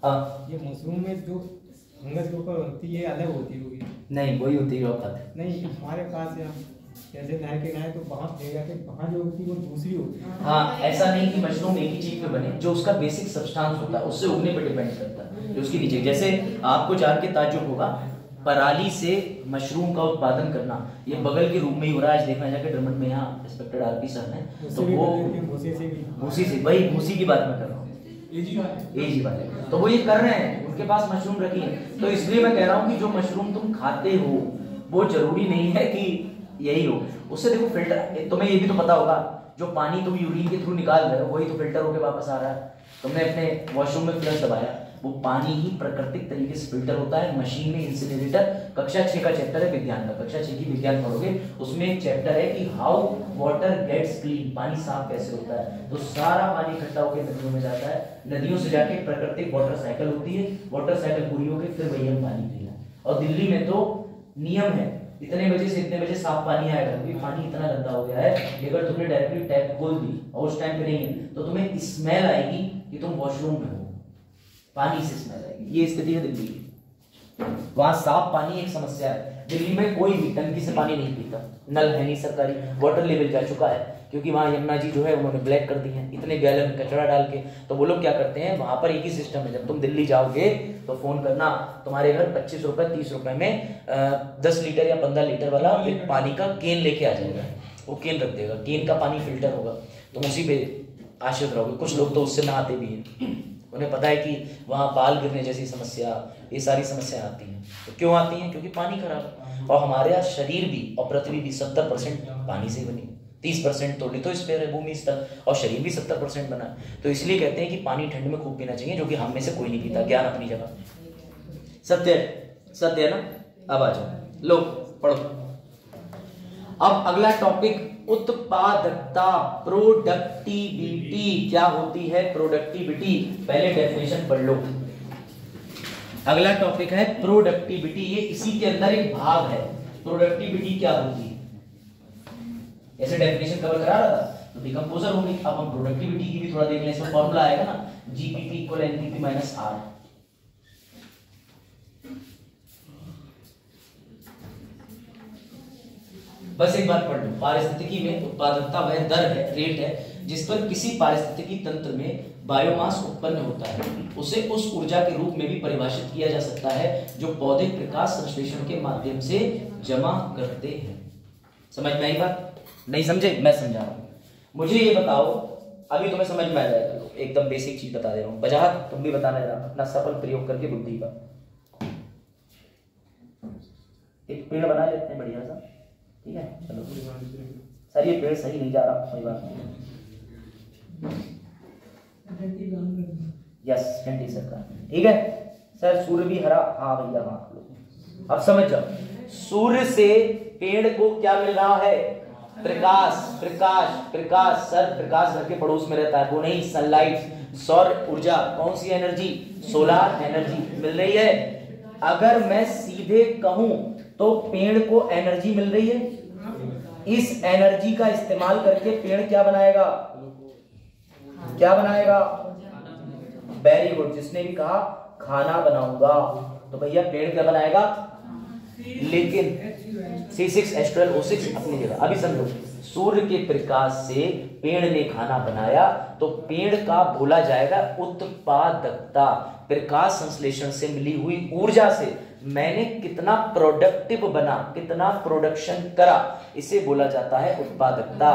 हाँ, ये मशरूम में जो फंगस के ऊपर होती है अलग होती होगी? नहीं, वही होती है औकात। नहीं, हमारे पास यहाँ जैसे नहर के गाय तो वहाँ वहाँ जो होती है वो दूसरी होती है। हाँ, ऐसा नहीं कि मशरूम एक ही चीज पे बने, जो उसका बेसिक सब्सटेंस होता है उससे उगने पर डिपेंड करता है, जो उसके नीचे। जैसे आपको जान के ताज्जुब होगा, पराली से मशरूम का उत्पादन करना ये बगल के रूम में ही हो रहा है। आज देखना जाके ड्रमंड में, यहाँ इंस्पेक्टर RP सर हैं, तो वो भूसी से, वही भूसी की बात मैं कर रहा हूँ, एजी वाले, तो वो ये कर रहे हैं, उनके पास मशरूम रखी है। तो इसलिए मैं कह रहा हूँ कि जो मशरूम तुम खाते हो वो जरूरी नहीं है कि यही हो। उससे देखो फिल्टर, तुम्हें ये भी तो पता होगा, जो पानी तुम यूरिन के थ्रू निकाल रहे हो वही तो फिल्टर होकर वापस आ रहा है। तुमने अपने वॉशरूम में फ्लश दबाया, वो पानी ही प्राकृतिक तरीके से फिल्टर होता है, मशीन में इंसिनरेटर। कक्षा 6 का चैप्टर है विज्ञान का, कक्षा 6 की विज्ञान पढ़ोगे, उसमें एक चैप्टर है कि हाउ वाटर गेट्स क्लीन, पानी साफ कैसे होता है। तो सारा पानी इकट्ठा होकर नदियों में जाता है, नदियों से जाके प्राकृतिक वाटर साइकिल होती है, वाटर साइकिल पूरी होकर फिर वही हम पानी पीना। और दिल्ली में तो नियम है, इतने बजे से इतने बजे साफ पानी आएगा, क्योंकि पानी इतना गंदा हो गया है कि अगर तुमने डायरेक्टली टैप खोल दी और उस टाइम पे नहीं है तो तुम्हें स्मेल आएगी कि तुम वॉशरूम में हो, पानी से स्मेल आएगी। ये स्थिति है दिल्ली की। वहां साफ पानी एक समस्या है। दिल्ली में कोई भी टंकी से पानी नहीं पीता, नल है नहीं सरकारी, वाटर लेवल जा चुका है, क्योंकि वहां यमुना जी जो है उन्होंने ब्लैक कर दी है इतने गैलन कचरा डाल के। तो वो लोग क्या करते हैं, वहां पर एक ही सिस्टम है, जब तुम दिल्ली जाओगे तो फोन करना, तुम्हारे घर 25 रुपए 30 रुपए में 10 लीटर या 15 लीटर वाला एक पानी का केन लेके आ जाएगा। वो केन रख देगा, केन का पानी फिल्टर होगा, तुम उसी पे आश्रित रहोगे। कुछ लोग तो उससे नहाते भी हैं, उन्हें पता है कि वहाँ बाल गिरने जैसी समस्या, ये सारी समस्याएं आती हैं। तो क्यों आती हैं? क्योंकि पानी खराब। और हमारे यहाँ शरीर भी और पृथ्वी भी 70% पानी से बनी, 30% तो लिथोस्फीयर है, भूमि स्तर, और शरीर भी 70% बना है। तो इसलिए कहते हैं कि पानी ठंड में खूब पीना चाहिए, जो कि हम में से कोई नहीं पीता। ज्ञान अपनी जगह सत्य है, सत्य है ना। अब आ जाओ, लो पढ़ो। अब अगला टॉपिक उत्पादकता, प्रोडक्टिविटी। क्या होती है प्रोडक्टिविटी? पहले डेफिनेशन पढ़ लो। अगला टॉपिक है प्रोडक्टिविटी, ये इसी के अंदर एक भाग है। प्रोडक्टिविटी क्या होती है? ऐसे डेफिनेशन कवर करा रहा था तो डिकम्पोजर होगी। अब हम प्रोडक्टिविटी की भी थोड़ा देख लें। इसमें फॉर्मूला आएगा ना, GPP equal NPP minus R. बस एक बार पढ़ लो। पारिस्थितिकी में उत्पादकता वह दर है, रेट है, जिस पर किसी पारिस्थितिकी तंत्र में बायोमास उत्पन्न होता है। उसे उस ऊर्जा के रूप में भी परिभाषित किया जा सकता है जो पौधे प्रकाश संश्लेषण के माध्यम से जमा करते हैं। समझ में आई बात? नहीं समझे? मैं समझा रहा हूं। मुझे ये बताओ, अभी तुम्हें समझ में आ जाएगा। एकदम बेसिक चीज बता दे रहा हूं। वजाहत तुम भी बताने रहा अपना सफल प्रयोग करके बुद्धि का। एक पेड़ बना लेते हैं बढ़िया सा, ठीक है? चलो सर, ये पेड़ सही नहीं जा रहा, कोई बात नहीं। यस, घंटी सरकार, ठीक है सर। सूर्य भी हरा, हाँ भैया हाँ। अब समझ जाओ, सूर्य से पेड़ को क्या मिल रहा है? प्रकाश, प्रकाश, प्रकाश। सर प्रकाश घर के पड़ोस में रहता है, वो नहीं, सनलाइट, सौर ऊर्जा। कौन सी एनर्जी? सोलार एनर्जी मिल रही है। अगर मैं सीधे कहूं तो पेड़ को एनर्जी मिल रही है। इस एनर्जी का इस्तेमाल करके पेड़ क्या बनाएगा? क्या बनाएगा? वेरी गुड, जिसने भी कहा खाना बनाऊंगा, तो भैया पेड़ क्या बनाएगा? लेकिन C6H12O6 अपनी जगह। अभी समझो, सूर्य के प्रकाश से पेड़ ने खाना बनाया तो पेड़ का बोला जाएगा उत्पादकता। प्रकाश संश्लेषण से मिली हुई ऊर्जा से मैंने कितना प्रोडक्टिव बना, कितना प्रोडक्शन करा, इसे बोला जाता है उत्पादकता।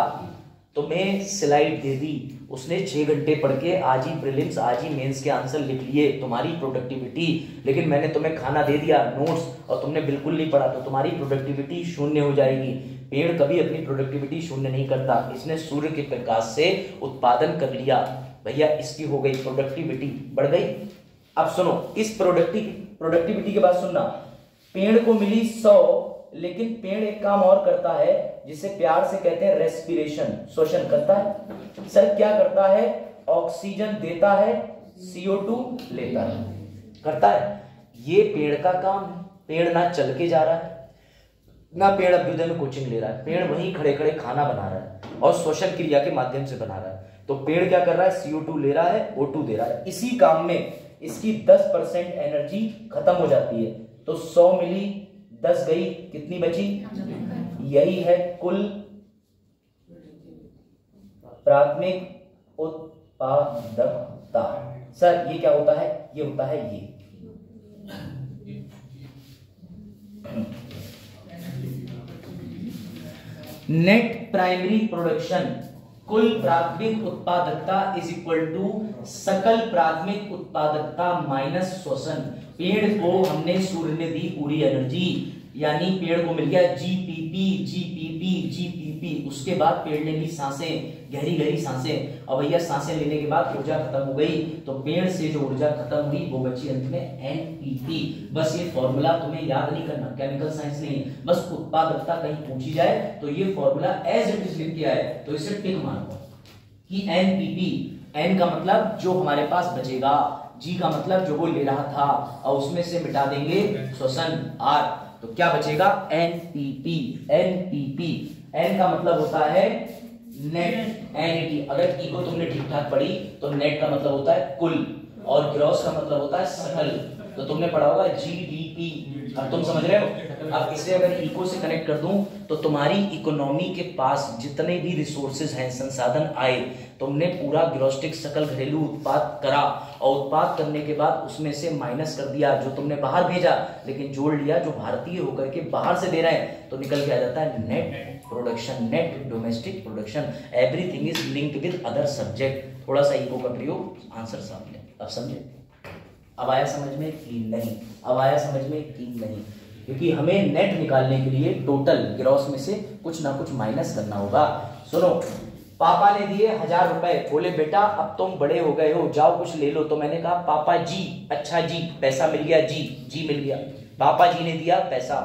तुम्हें स्लाइड दे दी, उसने 6 घंटे पढ़ के आज ही प्रीलिम्स, आज ही मेंस के आंसर लिख लिए, तुम्हारी प्रोडक्टिविटी। लेकिन मैंने तुम्हें खाना दे दिया, नोट्स, और तुमने बिल्कुल नहीं पढ़ा, तो तुम्हारी प्रोडक्टिविटी शून्य हो जाएगी। पेड़ कभी अपनी प्रोडक्टिविटी शून्य नहीं करता। इसने सूर्य के प्रकाश से उत्पादन कर लिया, भैया इसकी हो गई प्रोडक्टिविटी, बढ़ गई। अब सुनो, इस प्रोडक्टिविटी के बाद सुनना, पेड़ को मिली 100, लेकिन पेड़ एक काम और करता है जिसे प्यार से कहते हैं रेस्पिरेशन, श्वसन करता है। सर क्या करता है? ऑक्सीजन देता है, CO2 लेता है, करता है। ये पेड़ का काम है। पेड़ ना चल के जा रहा है, ना पेड़ अभ्युदय में कोचिंग ले रहा है, पेड़ वहीं खड़े खड़े खाना बना रहा है और श्वसन क्रिया के माध्यम से बना रहा है। तो पेड़ क्या कर रहा है? CO2 ले रहा है, O2 दे रहा है। इसी काम में इसकी 10% एनर्जी खत्म हो जाती है। तो 100 मिली, 10 गई, कितनी बची? यही है कुल प्राथमिक उत्पादकता। सर ये क्या होता है? ये होता है ये नेट प्राइमरी प्रोडक्शन। कुल प्राथमिक उत्पादकता इज इक्वल टू सकल प्राथमिक उत्पादकता माइनस श्वसन। पेड़ को हमने सूर्य ने दी पूरी एनर्जी, यानी पेड़ को मिल गया जीपीपी, जीपीपी, जीपीपी। उसके बाद पेड़ ने ली सांसें, गहरी गहरी सांसें, और भैया सांसें लेने के बाद ऊर्जा खत्म हो गई, तो पेड़ से जो ऊर्जा खत्म हुई वो बची अंत में एनपीपी। बस ये फॉर्मूला तुम्हें याद नहीं करना, केमिकल साइंस नहीं, बस उत्पादकता कहीं पूछी जाए तो ये फॉर्मूला एज इट इज लिख के आए तो इसे टिक मारो कि एनपीपी। एन का मतलब जो हमारे पास बचेगा, जी का मतलब जो वो ले रहा था, और उसमें से मिटा देंगे श्वसन आर, तो क्या बचेगा? एनपीपी। एनपीपी, एन का मतलब होता है नेट, एनईटी। अगर ई को तुमने ठीक ठाक पढ़ी तो नेट का मतलब होता है कुल, और ग्रॉस का मतलब होता है सकल। तो तुमने पढ़ा होगा जीडीपी, अब तुम समझ रहे हो। अब इसे अगर इको से कनेक्ट कर दूं तो तुम्हारी इकोनॉमी के पास जितने भी रिसोर्सेज हैं, संसाधन आए, तुमने पूरा ग्रॉस्टिक सकल घरेलू उत्पाद करा, और उत्पाद करने के बाद उसमें से माइनस कर दिया जो तुमने बाहर भेजा, लेकिन जोड़ लिया जो भारतीय होकर के बाहर से दे रहे हैं, तो निकल के आ जाता है net production, net domestic production. Everything is linked with other subject. थोड़ा सा इको का प्रयोग, आंसर सामने। अब समझे? अब आया समझ में कि नहीं? अब आया समझ में कि नहीं? क्योंकि हमें नेट निकालने के लिए टोटल ग्रॉस में से कुछ ना कुछ माइनस करना होगा। सुनो, पापा ने दिए 1000 रुपए, बोले बेटा अब तुम बड़े हो गए हो, जाओ कुछ ले लो। तो मैंने कहा पापा जी, अच्छा जी, पैसा मिल गया, जी मिल गया। पापा जी ने दिया पैसा,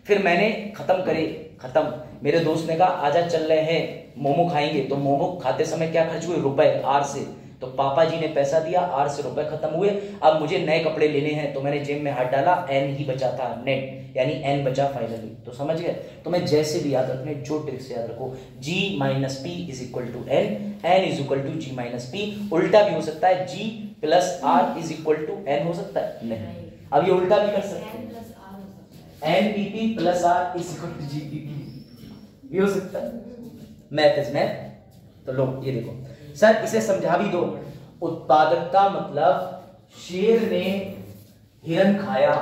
फिर मैंने खत्म करे, खत्म। मेरे दोस्त ने कहा आजा चल रहे हैं मोमो खाएंगे, तो मोमो खाते समय क्या खर्च हुए? रुपए, आर से। तो पापा जी ने पैसा दिया, आर से रुपए खत्म हुए। अब मुझे नए कपड़े लेने हैं, तो मैंने जेब में हाथ डाला, एन ही बचा था, नेट, यानी एन बचा फाइनली। तो समझ गए? तो मैं जैसे भी याद रखने, जो ट्रिक से याद रखो, G minus P is equal to N, N is equal to G minus P. उल्टा भी हो सकता है, G plus R is equal to N हो सकता है? नहीं। अब ये उल्टा भी कर सकते हैं, N P P plus R is equal to G P P, ये हो सकता है। Math is math. तो लो ये देखो सर, इसे समझा भी दो। उत्पादकता मतलब शेर ने हिरन खाया,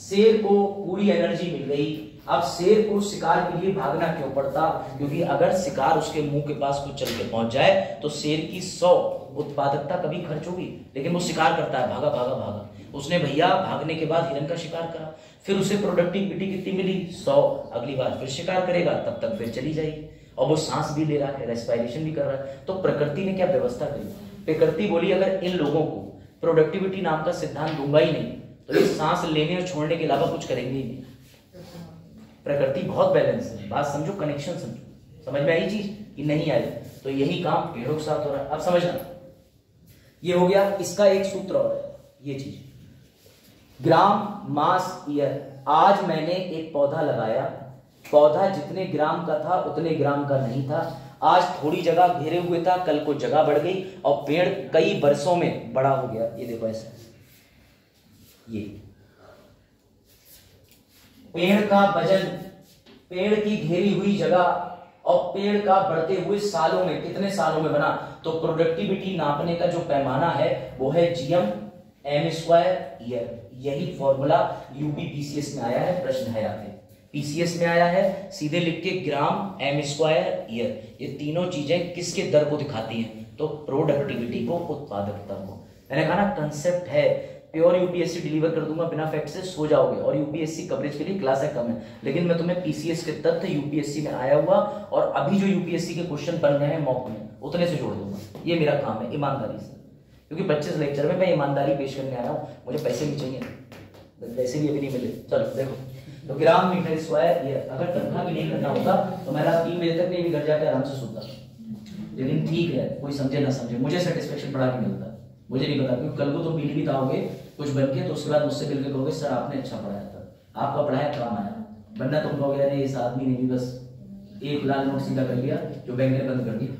शेर को पूरी एनर्जी मिल गई। अब शेर को शिकार के लिए भागना क्यों पड़ता? क्योंकि अगर शिकार उसके मुंह के पास कुछ चल के पहुंच जाए तो शेर की 100 उत्पादकता कभी खर्च होगी, लेकिन वो शिकार करता है, भागा भागा भागा। उसने भैया भागने के बाद हिरन का शिकार करा, फिर उसे प्रोडक्टिविटी कितनी मिली? 100। अगली बार फिर शिकार करेगा, तब तक फिर चली जाएगी, और वो सांस भी ले रहा है, रेस्पिरेशन भी कर रहा है। तो प्रकृति ने क्या व्यवस्था करी? प्रकृति बोली अगर इन लोगों को प्रोडक्टिविटी नाम का सिद्धांत दूंगा ही नहीं, तो ये सांस लेने और छोड़ने के अलावा कुछ करेंगे ही नहीं। प्रकृति बहुत बैलेंस है, बात समझो, कनेक्शन समझो। समझ में आई चीज कि नहीं आई? तो यही काम पेड़ों के साथ हो रहा है। अब समझना, ये हो गया। इसका एक सूत्र और है, ये चीज, ग्राम मास ईयर। आज मैंने एक पौधा लगाया, पौधा जितने ग्राम का था उतने ग्राम का नहीं था। आज थोड़ी जगह घेरे हुए था, कल को जगह बढ़ गई और पेड़ कई वर्षों में बड़ा हो गया। ये देखो ऐसे, ये पेड़ का वजन, पेड़ की घेरी हुई जगह और पेड़ का बढ़ते हुए सालों में, कितने सालों में बना। तो प्रोडक्टिविटी नापने का जो पैमाना है वो है जीएम एम स्क्वायर ईयर। यही फॉर्मूला यूपी पीसीएस में आया है, प्रश्न है यहाँ पे पीसीएस में आया है, सीधे लिख के ग्राम एम स्क्वायर ईयर। ये तीनों चीजें किसके दर को दिखाती हैं? तो प्रोडक्टिविटी को, उत्पादकता को। मैंने कहा ना कंसेप्ट है, प्योर यूपीएससी डिलीवर कर दूंगा बिना फैक्ट से, सो जाओगे। और यूपीएससी कवरेज के लिए क्लासें कम है, लेकिन मैं तुम्हें पीसीएस के तथ्य यूपीएससी में आया हुआ और अभी जो यूपीएससी के क्वेश्चन बन रहे हैं मॉक में, उतने से जोड़ दूंगा। ये मेरा काम है, ईमानदारी से, क्योंकि 25 लेक्चर में मैं ईमानदारी पेश करने आया हूँ, मुझे पैसे भी चाहिए, वैसे भी अभी नहीं मिले। चलो देखो, तो ग्राम मीटर स्क्वायर ये, अगर तनख्वाह भी नहीं करना होता तो मैं रात 3 बजे तक नहीं भी घर जाकर आराम से सोता, लेकिन ठीक है, कोई समझे ना समझे, मुझे सेटिस्फेक्शन बड़ा नहीं मिलता। मुझे नहीं पता, क्योंकि कल को तुम बिल भी आओगे कुछ बन के, तो उसके बाद मुझसे मिल के कहोगे सर आपने अच्छा पढ़ाया था, आपका पढ़ाया काम आया, वरना तुम कहोगे अरे इस आदमी ने भी बस एक लाल नोट सीधा कर लिया जो बैंक ने बंद कर दिया।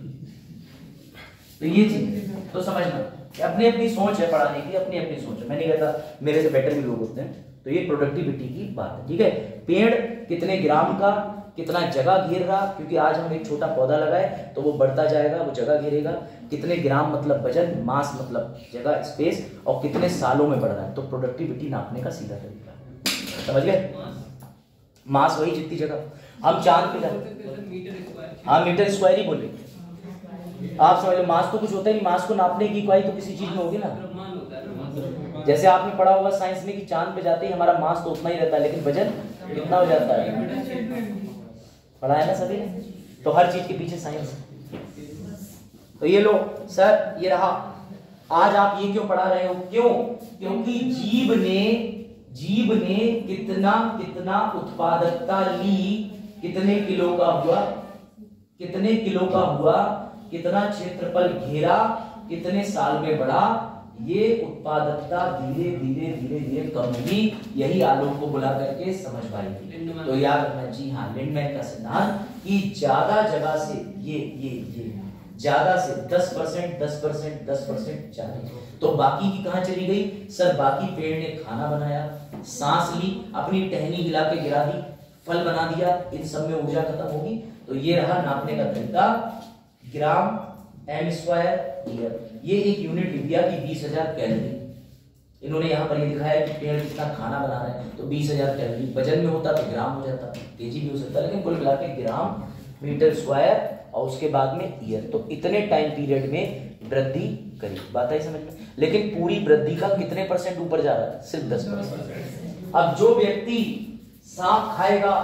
तो ये चीज तो समझना, अपनी अपनी सोच है पढ़ाने की, अपनी अपनी सोच है। मैं नहीं कहता मेरे से बेटर भी लोग होते हैं। तो ये प्रोडक्टिविटी की बात है, ठीक है। पेड़ कितने ग्राम का, कितना जगह घेर रहा, क्योंकि आज हम एक छोटा पौधा लगाए तो वो बढ़ता जाएगा, वो जगह घेरेगा। कितने ग्राम मतलब वजन, मास मतलब जगह स्पेस, और कितने सालों में बढ़ रहा है। तो प्रोडक्टिविटी नापने का सीधा तरीका है, समझ गए। मास वही जितनी जगह। हम चांद पे जाते, हाँ मीटर स्क्वायर ही बोले, आप समझ लो। मास तो कुछ होता ही नहीं, मास को नापने की इकाई तो किसी चीज में होगी ना। जैसे आपने पढ़ा होगा साइंस में कि चांद पे जाते ही हमारा मास तो उतना ही रहता है, लेकिन वजन कितना हो जाता है, पढ़ा है ना सभी ने। तो हर चीज के पीछे साइंस। तो ये लो सर, ये रहा। आज आप ये क्यों पढ़ा रहे हो? क्यों? क्योंकि जीव ने कितना कितना उत्पादकता ली, कितने किलो का हुआ, कितने किलो का हुआ, कितना क्षेत्रफल घेरा, कितने साल में बढ़ा, ये उत्पादकता धीरे धीरे धीरे धीरे कम हुई। यही आलोक को बुला करके समझ पाई थी। तो याद रखना, जी हाँ, लिंडमैन का सिद्धांत कि ज्यादा जगह से ये ज्यादा से 10%, 10%, 10% चाहिए, तो बाकी की कहां चली गई? सर बाकी पेड़ ने खाना बनाया, सांस ली, अपनी टहनी हिला के गिरा दी, फल बना दिया, इन सब में ऊर्जा खत्म होगी। तो ये रहा नापने का तरीका, ग्राम m स्क्वायर ईयर। ये एक यूनिट लिख दिया कि 20,000 कैलोरी। इन्होंने यहाँ पर ये दिखाया कि पेड़ कितना खाना बना रहा है, तो 20,000 कैलोरी। वजन में होता तो ग्राम हो जाता, केजी भी हो सकता, लेकिन कुल मिला के ग्राम मीटर स्क्वायर और उसके बाद में ईयर। तो इतने टाइम पीरियड में वृद्धि करी, बात आई समझ में। लेकिन पूरी वृद्धि का कितने परसेंट ऊपर जा रहा है? सिर्फ 10%। अब जो व्यक्ति सांप खाएगा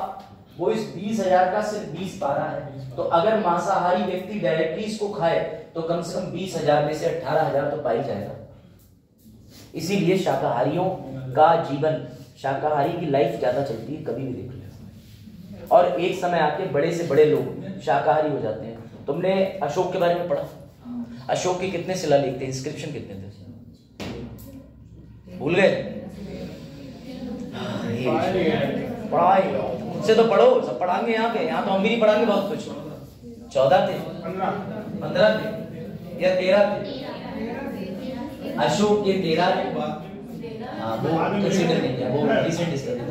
वो इस 20,000 का सिर्फ 20 पा रहा है। तो अगर मांसाहारी व्यक्ति डायरेक्टली इसको खाए तो कम से कम 20,000 में से 18,000 तो पा ही जाएगा। इसीलिए शाकाहारियों का जीवन, शाकाहारी की लाइफ ज्यादा चलती है, कभी भी देख लो। और एक समय आके बड़े से बड़े लोग शाकाहारी हो जाते हैं। तुमने अशोक के बारे में पढ़ा? अशोक के कितने शिलालेख थे, इंस्क्रिप्शन कितने थे? भूल गए? पढ़ाई मुझसे तो पढ़ो, सब पढ़ाएंगे यहाँ पे। यहाँ तो हम भी नहीं पढ़ाएंगे बहुत कुछ। 14 थे, 15 थे या 13 थे? अशोक के 13 थे। हाँ, वो कंसीडर नहीं किया, वो रिसेंट डिस्कस था।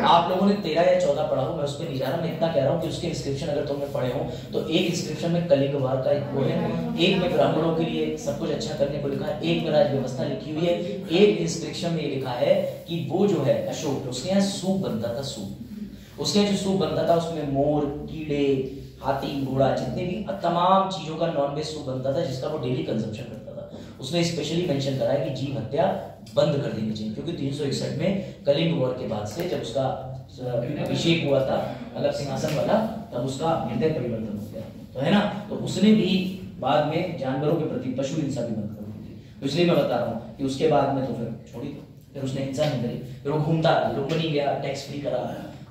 आप लोगों ने 13 या 14 पढ़ा हो, मैं उस पर नहीं जा रहा। मैं इतना कह रहा हूँ कि उसके इंस्क्रिप्शन अगर तुमने पढ़े हो तो एक इंस्क्रिप्शन में कलिंग वार का एक वो है, एक में ब्राह्मणों के लिए सब कुछ अच्छा करने को लिखा है, एक में राज व्यवस्था लिखी हुई है, एक इंस्क्रिप्शन में ये लिखा है कि वो जो है अशोक, उसके यहाँ सूप बनता था। सूप, उसके जो सूप बनता था उसमें मोर, कीड़े, हाथी, घोड़ा, जितने भी तमाम चीजों का नॉन वेज सूप बनता था, जिसका वो डेली कंजम्पशन करता था। उसने स्पेशली मेंशन करा है कि जीव हत्या बंद कर देनी चाहिए, क्योंकि 361 में कलिंग वॉर के बाद से जब उसका अभिषेक हुआ था, मतलब सिंहासन वाला, तब उसका हृदय परिवर्तन हो गया, तो है ना। तो उसने भी बाद में जानवरों के प्रति पशु हिंसा भी बंद कर दी थी। तो इसलिए मैं बता रहा हूँ कि उसके बाद में तो फिर छोड़ी, फिर उसने हिंसा नहीं करी, फिर वो घूमता लुम्बिनी गया, टैक्स फ्री करा।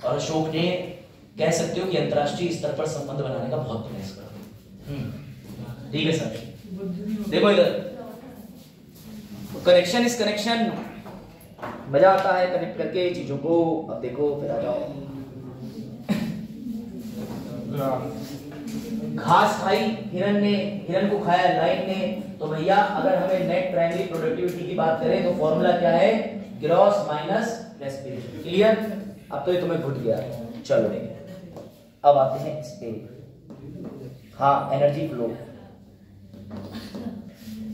और अशोक ने, कह सकते हो कि अंतरराष्ट्रीय स्तर पर संबंध बनाने का बहुत प्रयास करा। ठीक है सर, देखो इधर कनेक्शन इस कनेक्शन, मजा आता है कनेक्ट करके चीजों को। अब देखो फिर आ जाओ। घास खाई हिरन ने, हिरन को खाया लाइन ने। तो भैया अगर हमें नेट प्राइमरी प्रोडक्टिविटी की बात करें तो फॉर्मूला क्या है? Gross minus respiration. क्लियर? अब तो ये तुम्हें घुट गया। चलो अब आते हैं इस पे। हाँ, एनर्जी फ्लो।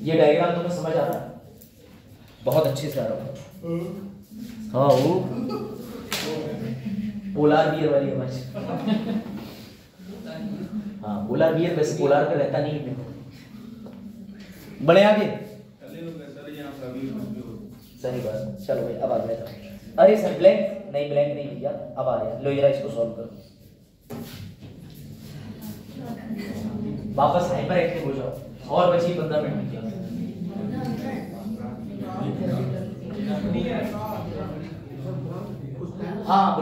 ये डायग्राम तुम्हें समझ आ रहा है? बहुत अच्छे से आ रहा है। हाँ, वो पोलार बियर वाली आवाज। हाँ, पोलार बियर वैसे पोलार पे रहता नहीं है। बड़े आगे सही बात। चलो भाई अब आ गया। अरे सर ब्लैंक नहीं, ब्लैंक नहीं भैया, अब आ गया। लो जरा इसको सॉल्व करो, वापस हाइपर एक्टिव हो जाओ। और बची 15 मिनट की। हाँ